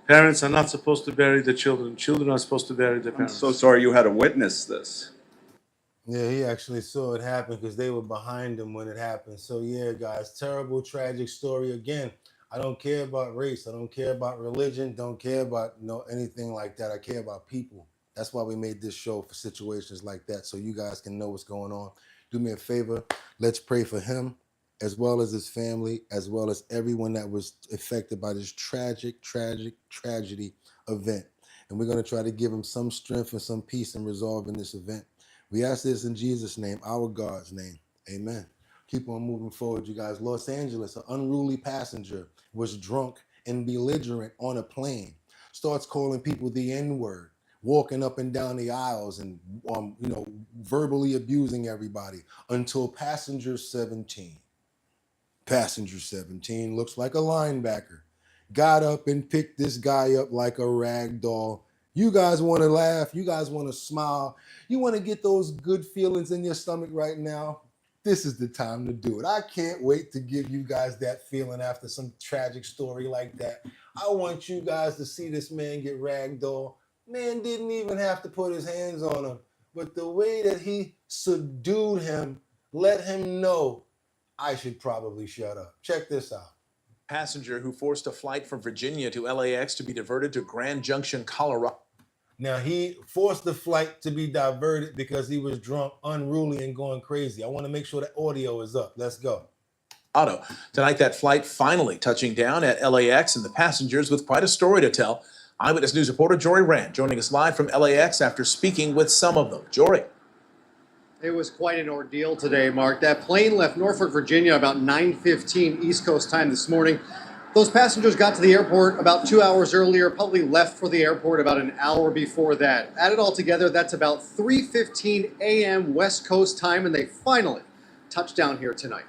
Parents are not supposed to bury the children. Children are supposed to bury their parents. I'm so sorry you had to witness this. Yeah, he actually saw it happen because they were behind him when it happened. So yeah, guys, terrible, tragic story. Again, I don't care about race. I don't care about religion. Don't care about anything like that. I care about people. That's why we made this show, for situations like that, so you guys can know what's going on. Do me a favor. Let's pray for him, as well as his family, as well as everyone that was affected by this tragic tragedy event. And we're going to try to give him some strength and some peace in resolving this event. We ask this in Jesus' name, our God's name. Amen. Keep on moving forward, you guys. Los Angeles, an unruly passenger was drunk and belligerent on a plane. Starts calling people the N-word, walking up and down the aisles and verbally abusing everybody until passenger 17. Passenger 17 looks like a linebacker. Got up and picked this guy up like a rag doll. You guys want to laugh. You guys want to smile. You want to get those good feelings in your stomach right now. This is the time to do it. I can't wait to give you guys that feeling after some tragic story like that. I want you guys to see this man get ragdoll. Man didn't even have to put his hands on him. But the way that he subdued him, let him know I should probably shut up. Check this out. Passenger who forced a flight from Virginia to LAX to be diverted to Grand Junction, Colorado. Now, he forced the flight to be diverted because he was drunk, unruly, and going crazy. I want to make sure the audio is up. Let's go. Tonight, that flight finally touching down at LAX, and the passengers with quite a story to tell. Eyewitness News reporter Jory Rand joining us live from LAX after speaking with some of them. Jory. It was quite an ordeal today, Mark. That plane left Norfolk, Virginia about 9:15 East Coast time this morning. Those passengers got to the airport about 2 hours earlier, probably left for the airport about an hour before that. Add it all together, that's about 3:15 a.m. West Coast time, and they finally touched down here tonight.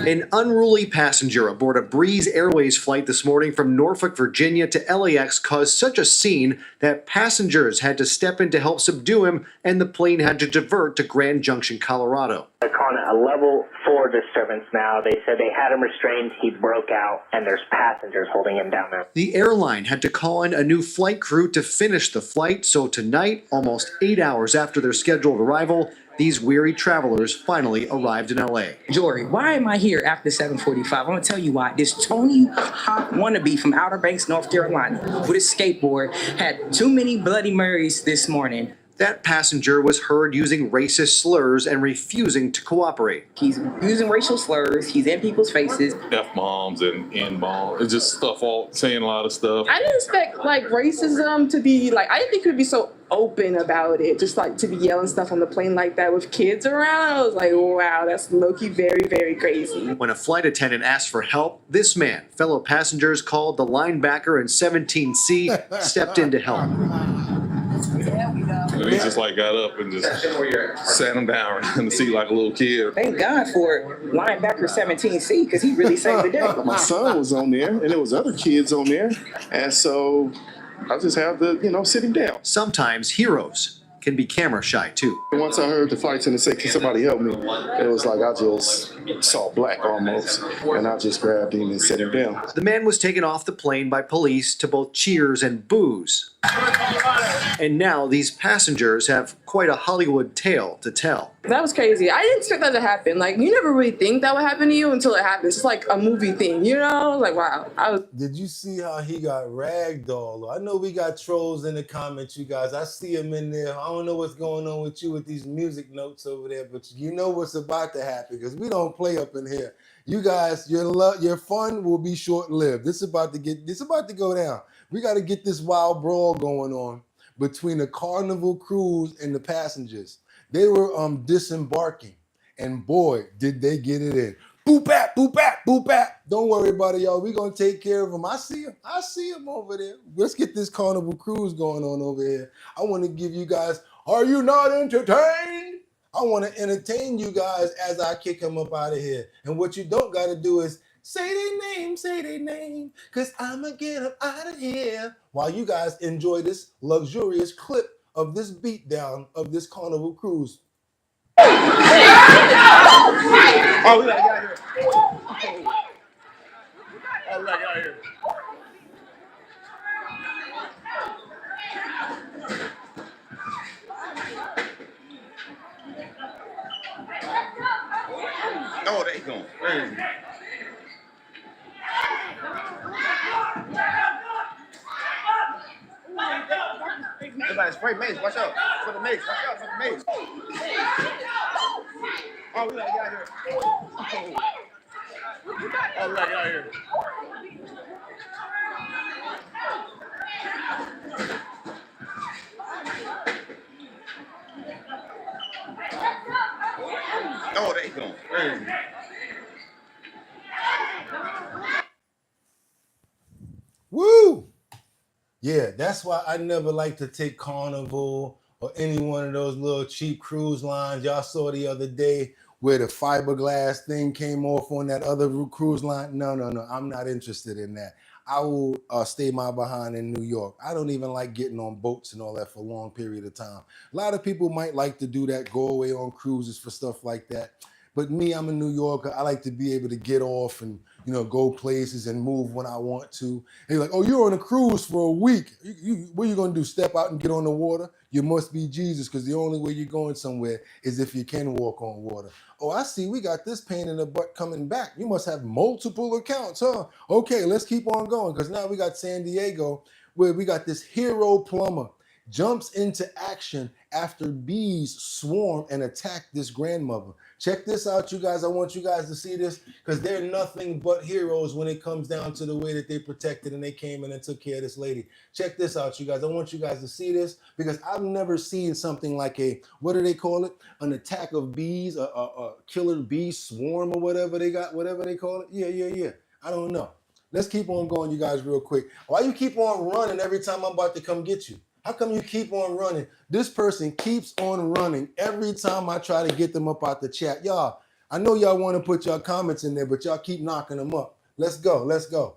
An unruly passenger aboard a Breeze Airways flight this morning from Norfolk, Virginia to LAX caused such a scene that passengers had to step in to help subdue him, and the plane had to divert to Grand Junction, Colorado. They're calling it a level 4 disturbance now. They said they had him restrained, he broke out, and there's passengers holding him down there. The airline had to call in a new flight crew to finish the flight, so tonight, almost 8 hours after their scheduled arrival, these weary travelers finally arrived in LA. Jory, why am I here after 7:45? I'm gonna tell you why. This Tony Hawk wannabe from Outer Banks, North Carolina, with his skateboard, had too many Bloody Marys this morning. That passenger was heard using racist slurs and refusing to cooperate. He's using racial slurs. He's in people's faces. F-bombs and N-bombs. It's just stuff, all saying a lot of stuff. I didn't expect like racism to be like, I didn't think it would be so open about it. Just like to be yelling stuff on the plane like that with kids around. I was like, wow, that's low-key very, very crazy. When a flight attendant asked for help, this man, fellow passengers called the linebacker in 17C, stepped in to help. And he just like got up and just sat him down in the seat like a little kid. Thank God for linebacker 17C because he really saved the day. My son was on there and there was other kids on there. And so I just have to, sit him down. Sometimes heroes can be camera shy too. Once I heard the flight attendant say, "Can somebody help me?" It was like I just saw black almost, and I just grabbed him and set him down. The man was taken off the plane by police to both cheers and boos. And now these passengers have quite a Hollywood tale to tell. That was crazy. I didn't expect that to happen. Like, you never really think that would happen to you until it happens. It's like a movie thing, you know? Like, wow. Did you see how he got ragdolled? I know we got trolls in the comments, you guys. I see them in there. I don't know what's going on with you with these music notes over there, but you know what's about to happen because we don't play up in here. You guys, your fun will be short-lived. This is about to go down. We got to get this wild brawl going on between the Carnival Cruise and the passengers. They were disembarking, and boy, did they get it in. Boop bap, boop bap, boop bap. Don't worry about it, y'all. We're gonna take care of them. I see them over there. Let's get this Carnival Cruise going on over here. I want to give you guys, are you not entertained? I want to entertain you guys as I kick them up out of here. And what you don't got to do is say their name, because I'm going to get them out of here. While you guys enjoy this luxurious clip of this beatdown of this Carnival Cruise. Oh, we gotta get out here. Oh, we gotta get out here. Oh, they going crazy. Everybody spray mace. Watch out for the mace. Watch out for the mace. Oh, we gotta get out here. Oh, we gotta get out here. Oh, they going crazy. Woo! Yeah, that's why I never like to take Carnival or any one of those little cheap cruise lines. Y'all saw the other day where the fiberglass thing came off on that other cruise line. No, I'm not interested in that. I will stay my behind in New York. I don't even like getting on boats and all that for a long period of time. A lot of people might like to do that, go away on cruises for stuff like that. But me, I'm a New Yorker. I like to be able to get off and, go places and move when I want to. And you're like, oh, you're on a cruise for a week. What are you going to do, step out and get on the water? You must be Jesus, because the only way you're going somewhere is if you can walk on water. Oh, I see. We got this pain in the butt coming back. You must have multiple accounts, huh? Okay, let's keep on going, because now we got San Diego, where we got this hero plumber jumps into action after bees swarm and attack this grandmother. Check this out, you guys. I want you guys to see this, because they're nothing but heroes when it comes down to the way that they protected and they came in and took care of this lady. Check this out, you guys. I want you guys to see this, because I've never seen something like a, what do they call it? An attack of bees, a killer bee swarm or whatever they got, whatever they call it. Yeah. I don't know. Let's keep on going, you guys, real quick. Why you keep on running every time I'm about to come get you? How come you keep on running? This person keeps on running every time I try to get them up out the chat. Y'all, I know y'all want to put y'all comments in there, but y'all keep knocking them up. Let's go.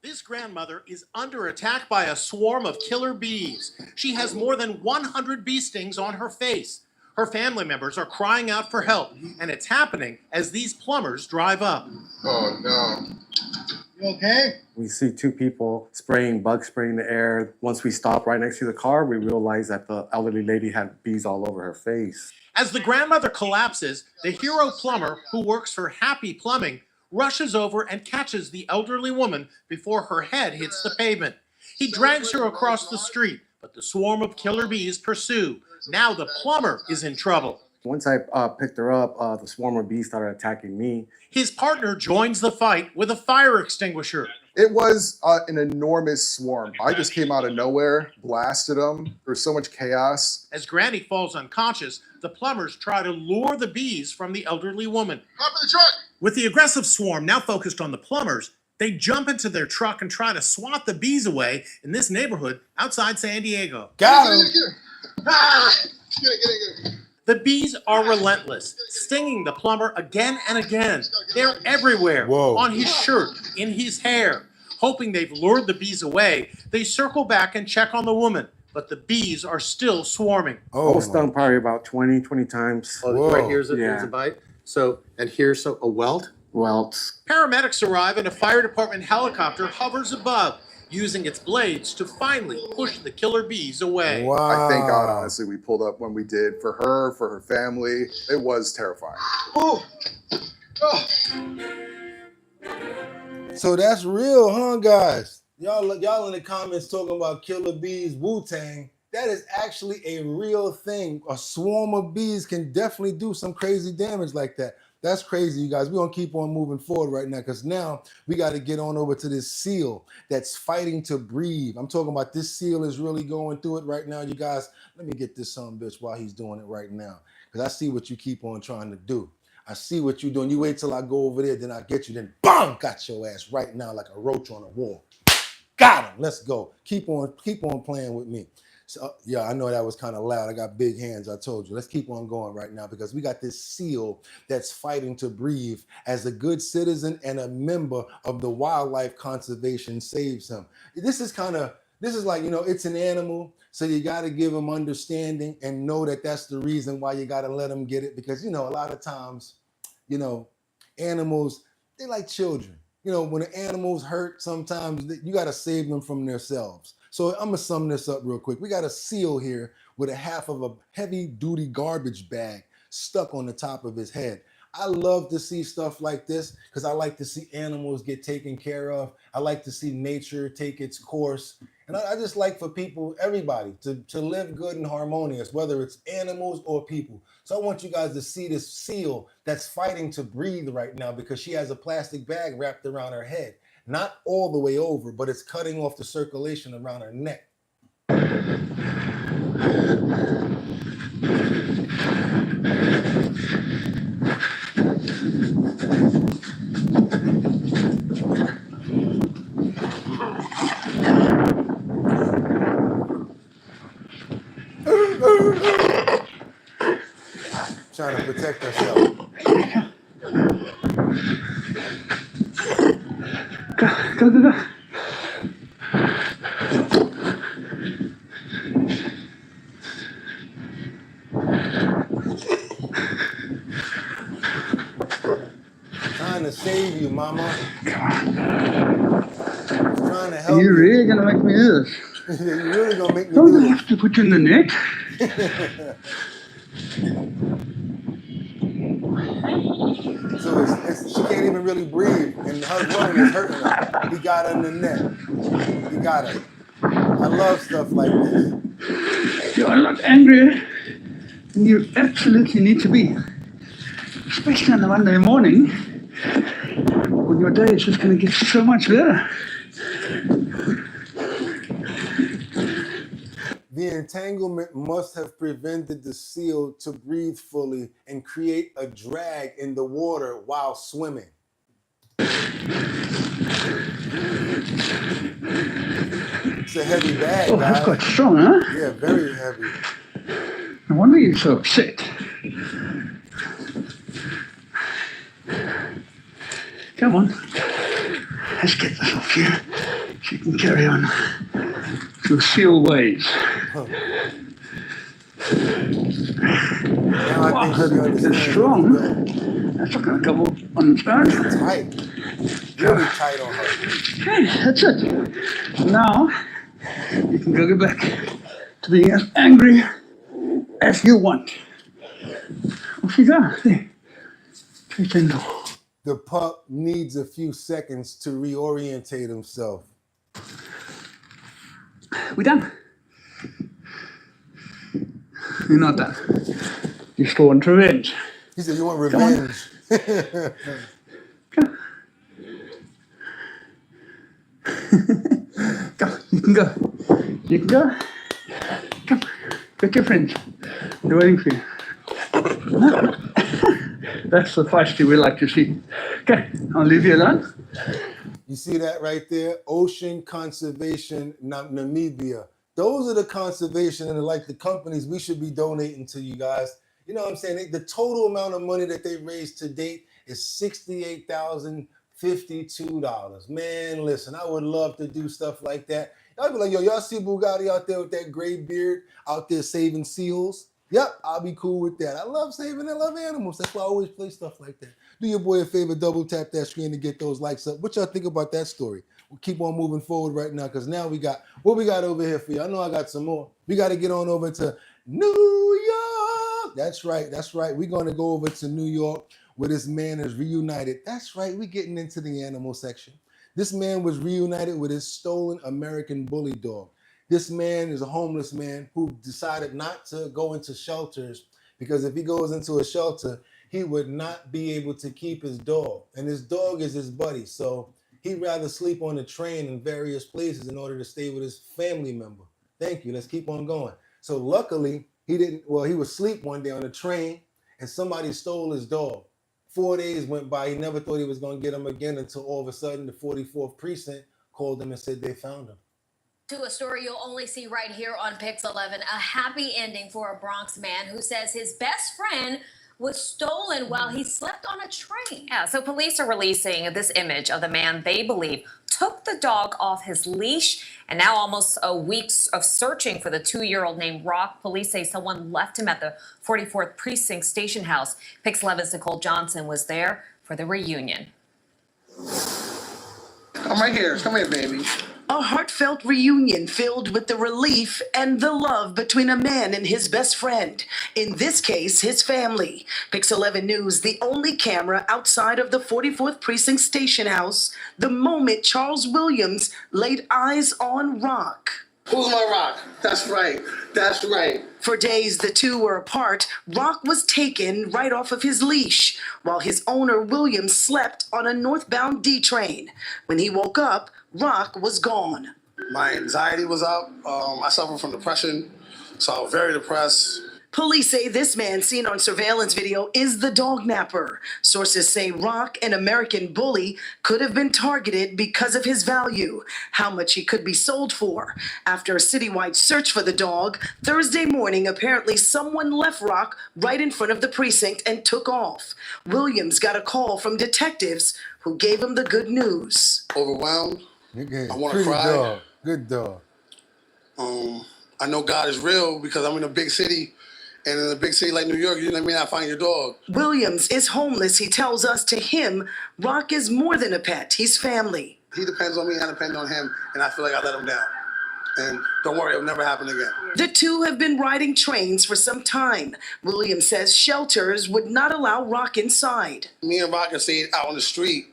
This grandmother is under attack by a swarm of killer bees. She has more than 100 bee stings on her face. Her family members are crying out for help, and it's happening as these plumbers drive up. Oh, no. You okay? We see two people bug spraying the air. Once we stop right next to the car, we realize that the elderly lady had bees all over her face. As the grandmother collapses, the hero plumber, who works for Happy Plumbing, rushes over and catches the elderly woman before her head hits the pavement. He drags her across the street, But the swarm of killer bees pursue. Now the plumber is in trouble. Once I picked her up, the swarm of bees started attacking me. His partner joins the fight with a fire extinguisher. It was an enormous swarm. I just came out of nowhere, blasted them. There was so much chaos. As Granny falls unconscious, the plumbers try to lure the bees from the elderly woman. Hop in the truck! With the aggressive swarm now focused on the plumbers, they jump into their truck and try to swat the bees away in this neighborhood outside San Diego. Got him. Get it. The bees are relentless, stinging the plumber again and again. They're everywhere, on his shirt, in his hair. Hoping they've lured the bees away, they circle back and check on the woman, but the bees are still swarming. I was stung probably about 20 times. Right here's a bite. So, and here's a welt. Welts. Paramedics arrive and a fire department helicopter hovers above, using its blades to finally push the killer bees away. I thank God, honestly, we pulled up when we did for her family. It was terrifying. So that's real, huh, guys? Y'all in the comments talking about killer bees, Wu-Tang. That is actually a real thing. A swarm of bees can definitely do some crazy damage like that. That's crazy, you guys. We're going to keep on moving forward right now because now we got to get on over to this seal that's fighting to breathe. I'm talking about this seal is really going through it right now, you guys. Let me get this son bitch while he's doing it right now because I see what you keep on trying to do. I see what you're doing. You wait till I go over there, then I get you. Then, bang, got your ass right now like a roach on a wall. Got him. Let's go. Keep on playing with me. So, yeah, I know that was kind of loud. I got big hands, I told you. Let's keep on going right now because we got this seal that's fighting to breathe as a good citizen and a member of the wildlife conservation saves him. This is like, it's an animal, so you got to give him understanding and know that that's the reason why you got to let him get it because, a lot of times, animals, they like children. When the animals hurt, sometimes you got to save them from themselves. So I'm going to sum this up real quick. We got a seal here with a half of a heavy-duty garbage bag stuck on the top of his head. I love to see stuff like this because I like to see animals get taken care of. I like to see nature take its course. And I just like for people, everybody, to live good and harmonious, whether it's animals or people. So I want you guys to see this seal that's fighting to breathe right now because she has a plastic bag wrapped around her head. Not all the way over, but it's cutting off the circulation around her neck. Trying to protect herself. Go. Trying to save you, mama. Trying to help You're really gonna make me do this. You're really gonna make me Don't do I this. have to put you in the net? So she can't even really breathe, and her running is hurting her. He got her in the neck. He got her. I love stuff like this. You're a lot angrier than you absolutely need to be. Especially on a Monday morning, when your day is just going to get so much better. The entanglement must have prevented the seal to breathe fully and create a drag in the water while swimming. It's a heavy bag, Oh, guys. that's quite strong, huh? Yeah, very heavy. No wonder you're so upset. Come on. Let's get this off you so you can carry on to seal ways. Wow, that's strong. That's not going to come on its own. Tight. Really tight on her. Okay, that's it. Now, you can go back to being as angry as you want. Off you go. There. Pretend. The pup needs a few seconds to reorientate himself. We done? You're not done. You still want revenge. He said, you want revenge. Come, you can go. You can go. Come, get your friends. They're waiting for you. That's the feisty we like to see. Okay, I'll leave you alone. You see that right there? Ocean Conservation Namibia. Those are the conservation and like the companies we should be donating to, you guys. You know what I'm saying? The total amount of money that they raised to date is $68,052. Man, listen, I would love to do stuff like that. I'd be like, yo, y'all see Bugatti out there with that gray beard out there saving seals? Yep, I'll be cool with that. I love saving, I love animals. That's why I always play stuff like that. Do your boy a favor, double tap that screen to get those likes up. What y'all think about that story? We'll keep on moving forward right now because now we got, what we got over here for you? I know I got some more. We got to get on over to New York. That's right, that's right. We're going to go over to New York where this man is reunited. That's right, we're getting into the animal section. This man was reunited with his stolen American bully dog. This man is a homeless man who decided not to go into shelters because if he goes into a shelter, he would not be able to keep his dog. And his dog is his buddy. So he'd rather sleep on the train in various places in order to stay with his family member. Thank you. Let's keep on going. So luckily, he was asleep one day on the train and somebody stole his dog. 4 days went by. He never thought he was going to get him again until all of a sudden the 44th precinct called him and said they found him. To a story you'll only see right here on Pix 11, a happy ending for a Bronx man who says his best friend was stolen while he slept on a train. Yeah, so police are releasing this image of the man they believe took the dog off his leash, and now almost a week of searching for the 2-year-old named Rock. Police say someone left him at the 44th Precinct Station House. Pix 11's Nicole Johnson was there for the reunion. Come right here. Come here, baby. A heartfelt reunion filled with the relief and the love between a man and his best friend. In this case, his family. Pix 11 News, the only camera outside of the 44th Precinct Station House, the moment Charles Williams laid eyes on Rock. Who's my Rock? That's right. That's right. For days the two were apart, Rock was taken right off of his leash, while his owner Williams slept on a northbound D train. When he woke up, Rock was gone. My anxiety was up. I suffer from depression, so I was very depressed. Police say this man seen on surveillance video is the dog napper. Sources say Rock, an American bully, could have been targeted because of his value, how much he could be sold for. After a citywide search for the dog, Thursday morning, apparently someone left Rock right in front of the precinct and took off. Williams got a call from detectives who gave him the good news. Overwhelmed. I want to Pretty cry. dog. Good dog. I know God is real because I'm in a big city. And in a big city like New York, you may not find your dog. Williams is homeless. He tells us to him, Rock is more than a pet. He's family. He depends on me, I depend on him, and I feel like I let him down. And don't worry, it'll never happen again. The two have been riding trains for some time. Williams says shelters would not allow Rock inside. Me and Rock have stayed out on the street,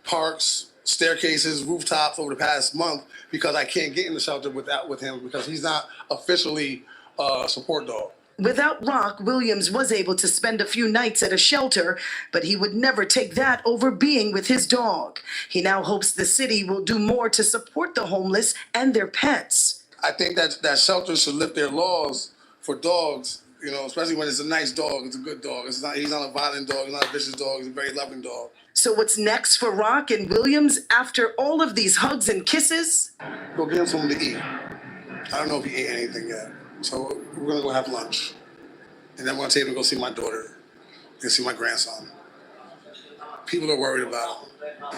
parks, staircases, rooftops over the past month because I can't get in the shelter with him because he's not officially a support dog. Without Rock, Williams was able to spend a few nights at a shelter, but he would never take that over being with his dog. He now hopes the city will do more to support the homeless and their pets. I think that shelters should lift their laws for dogs, you know, especially when it's a nice dog, it's a good dog. He's not a violent dog, he's not a vicious dog, he's a very loving dog. So what's next for Rock and Williams after all of these hugs and kisses? Go get him something to eat. I don't know if he ate anything yet. So we're gonna go have lunch. And then I'm gonna take him to go see my daughter and see my grandson. People are worried about him.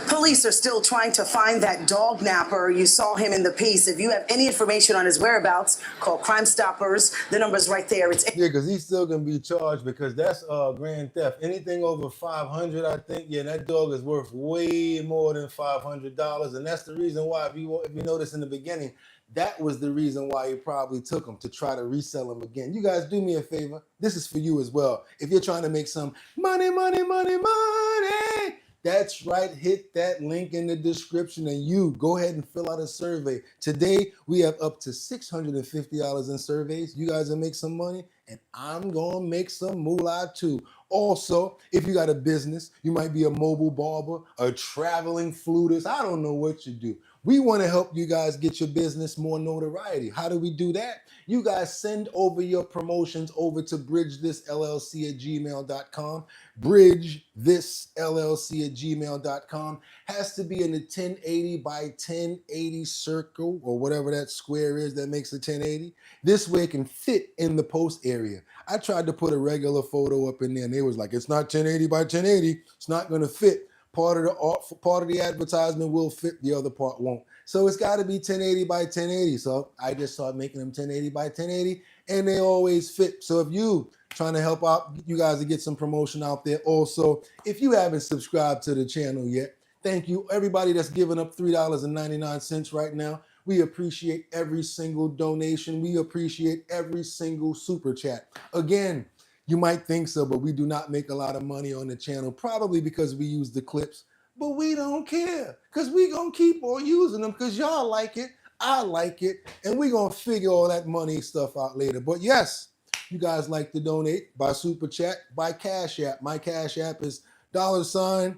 Police are still trying to find that dog napper. You saw him in the piece. If you have any information on his whereabouts, call Crime Stoppers. The number's right there. It's Yeah, because he's still gonna be charged because that's grand theft. Anything over $500, I think, yeah, that dog is worth way more than $500, and that's the reason why. If you notice in the beginning, that was the reason why he probably took him, to try to resell him again. You guys do me a favor. This is for you as well. If you're trying to make some money, That's right. Hit that link in the description and you go ahead and fill out a survey. Today, we have up to $650 in surveys. You guys will make some money and I'm going to make some moolah too. Also, if you got a business, you might be a mobile barber, a traveling flutist. I don't know what you do. We want to help you guys get your business more notoriety. How do we do that? You guys send over your promotions over to bridgethisllc@gmail.com. bridgethisllc@gmail.com has to be in the 1080 by 1080 circle or whatever that square is that makes a 1080. This way it can fit in the post area. I tried to put a regular photo up in there and they was like, it's not 1080 by 1080. It's not going to fit. Part of the advertisement will fit, the other part won't. So it's got to be 1080 by 1080. So I just started making them 1080 by 1080 and they always fit. So if you trying to help out you guys to get some promotion out there. Also, if you haven't subscribed to the channel yet, thank you. Everybody that's giving up $3.99 right now. We appreciate every single donation. We appreciate every single super chat. Again, you might think so, but we do not make a lot of money on the channel, probably because we use the clips, but we don't care because we going to keep on using them because y'all like it, I like it, and we going to figure all that money stuff out later. But yes, you guys like to donate by super chat, by Cash App. My Cash App is $BOOGOTTICASH,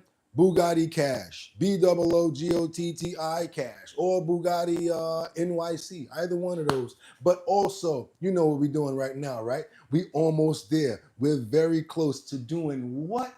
BOOGOTTI cash, or Bugatti NYC, either one of those. But also, you know what we're doing right now, right? We almost there. We're very close to doing what?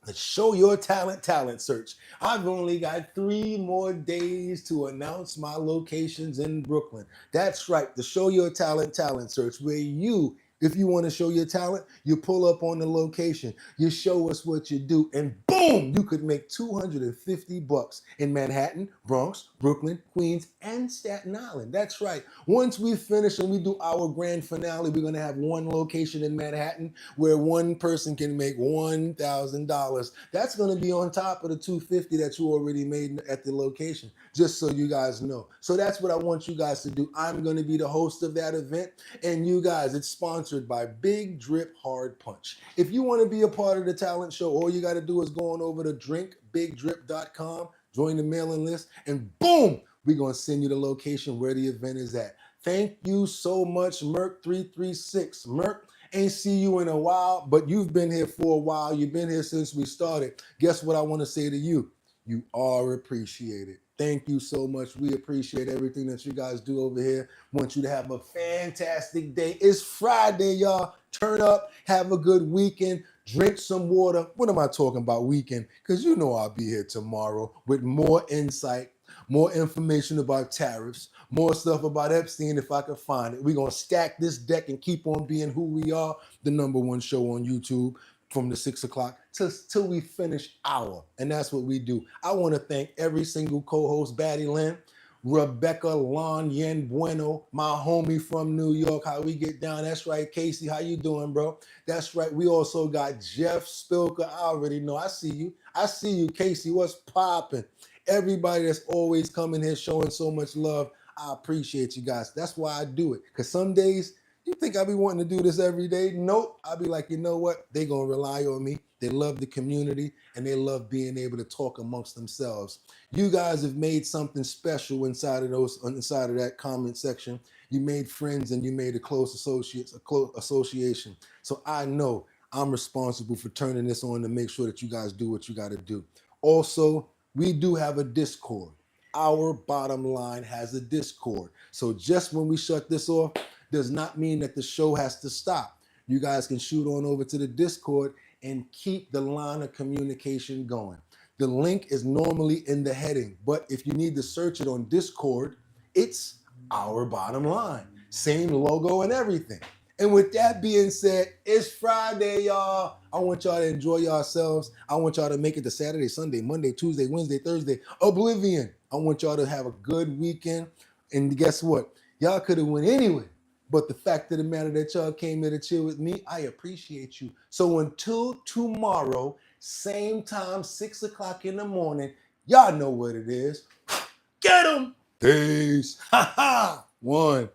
The Show Your Talent search. I've only got 3 more days to announce my locations in Brooklyn. That's right, the Show Your Talent search, where you, if you want to show your talent, you pull up on the location, you show us what you do, and boom, you could make $250 in Manhattan, Bronx, Brooklyn, Queens, and Staten Island. That's right. Once we finish and we do our grand finale, we're going to have one location in Manhattan where one person can make $1,000. That's going to be on top of the $250 that you already made at the location, just so you guys know. So that's what I want you guys to do. I'm going to be the host of that event, and you guys, it's sponsored by Big Drip Hard Punch. If you want to be a part of the talent show, all you got to do is go on over to drinkbigdrip.com, join the mailing list, and boom, we're going to send you the location where the event is at. Thank you so much, Merc336. Merc, ain't see you in a while, but you've been here for a while. You've been here since we started. Guess what I want to say to you? You are appreciated. Thank you so much. We appreciate everything that you guys do over here. Want you to have a fantastic day. It's Friday, y'all. Turn up, have a good weekend, drink some water. What am I talking about weekend? Because you know I'll be here tomorrow with more insight, more information about tariffs, more stuff about Epstein if I can find it. We're going to stack this deck and keep on being who we are, the #1 show on YouTube from the 6 o'clock till we finish our. And that's what we do. I want to thank every single co-host, Batty Lynn, Rebecca Lon Yen Bueno, my homie from New York. How we get down? That's right, Casey. How you doing, bro? That's right. We also got Jeff Spilker. I already know. I see you. I see you, Casey. What's popping? Everybody that's always coming here showing so much love. I appreciate you guys. That's why I do it. Because some days, you think I be wanting to do this every day? Nope. I'll be like, you know what? They going to rely on me. They love the community and they love being able to talk amongst themselves. You guys have made something special inside of that comment section. You made friends and you made a close association. So I know I'm responsible for turning this on to make sure that you guys do what you got to do. Also, we do have a Discord. Our bottom line has a Discord. So just when we shut this off, does not mean that the show has to stop. You guys can shoot on over to the Discord and keep the line of communication going. The link is normally in the heading, but if you need to search it on Discord, it's Our Bottom Line. Same logo and everything. And with that being said, it's Friday, y'all. I want y'all to enjoy yourselves. I want y'all to make it to Saturday, Sunday, Monday, Tuesday, Wednesday, Thursday, Oblivion. I want y'all to have a good weekend. And guess what? Y'all could have went anywhere. But the fact of the matter that y'all came here to chill with me, I appreciate you. So until tomorrow, same time, 6 o'clock in the morning, y'all know what it is. Get 'em! Peace. Ha ha! 1.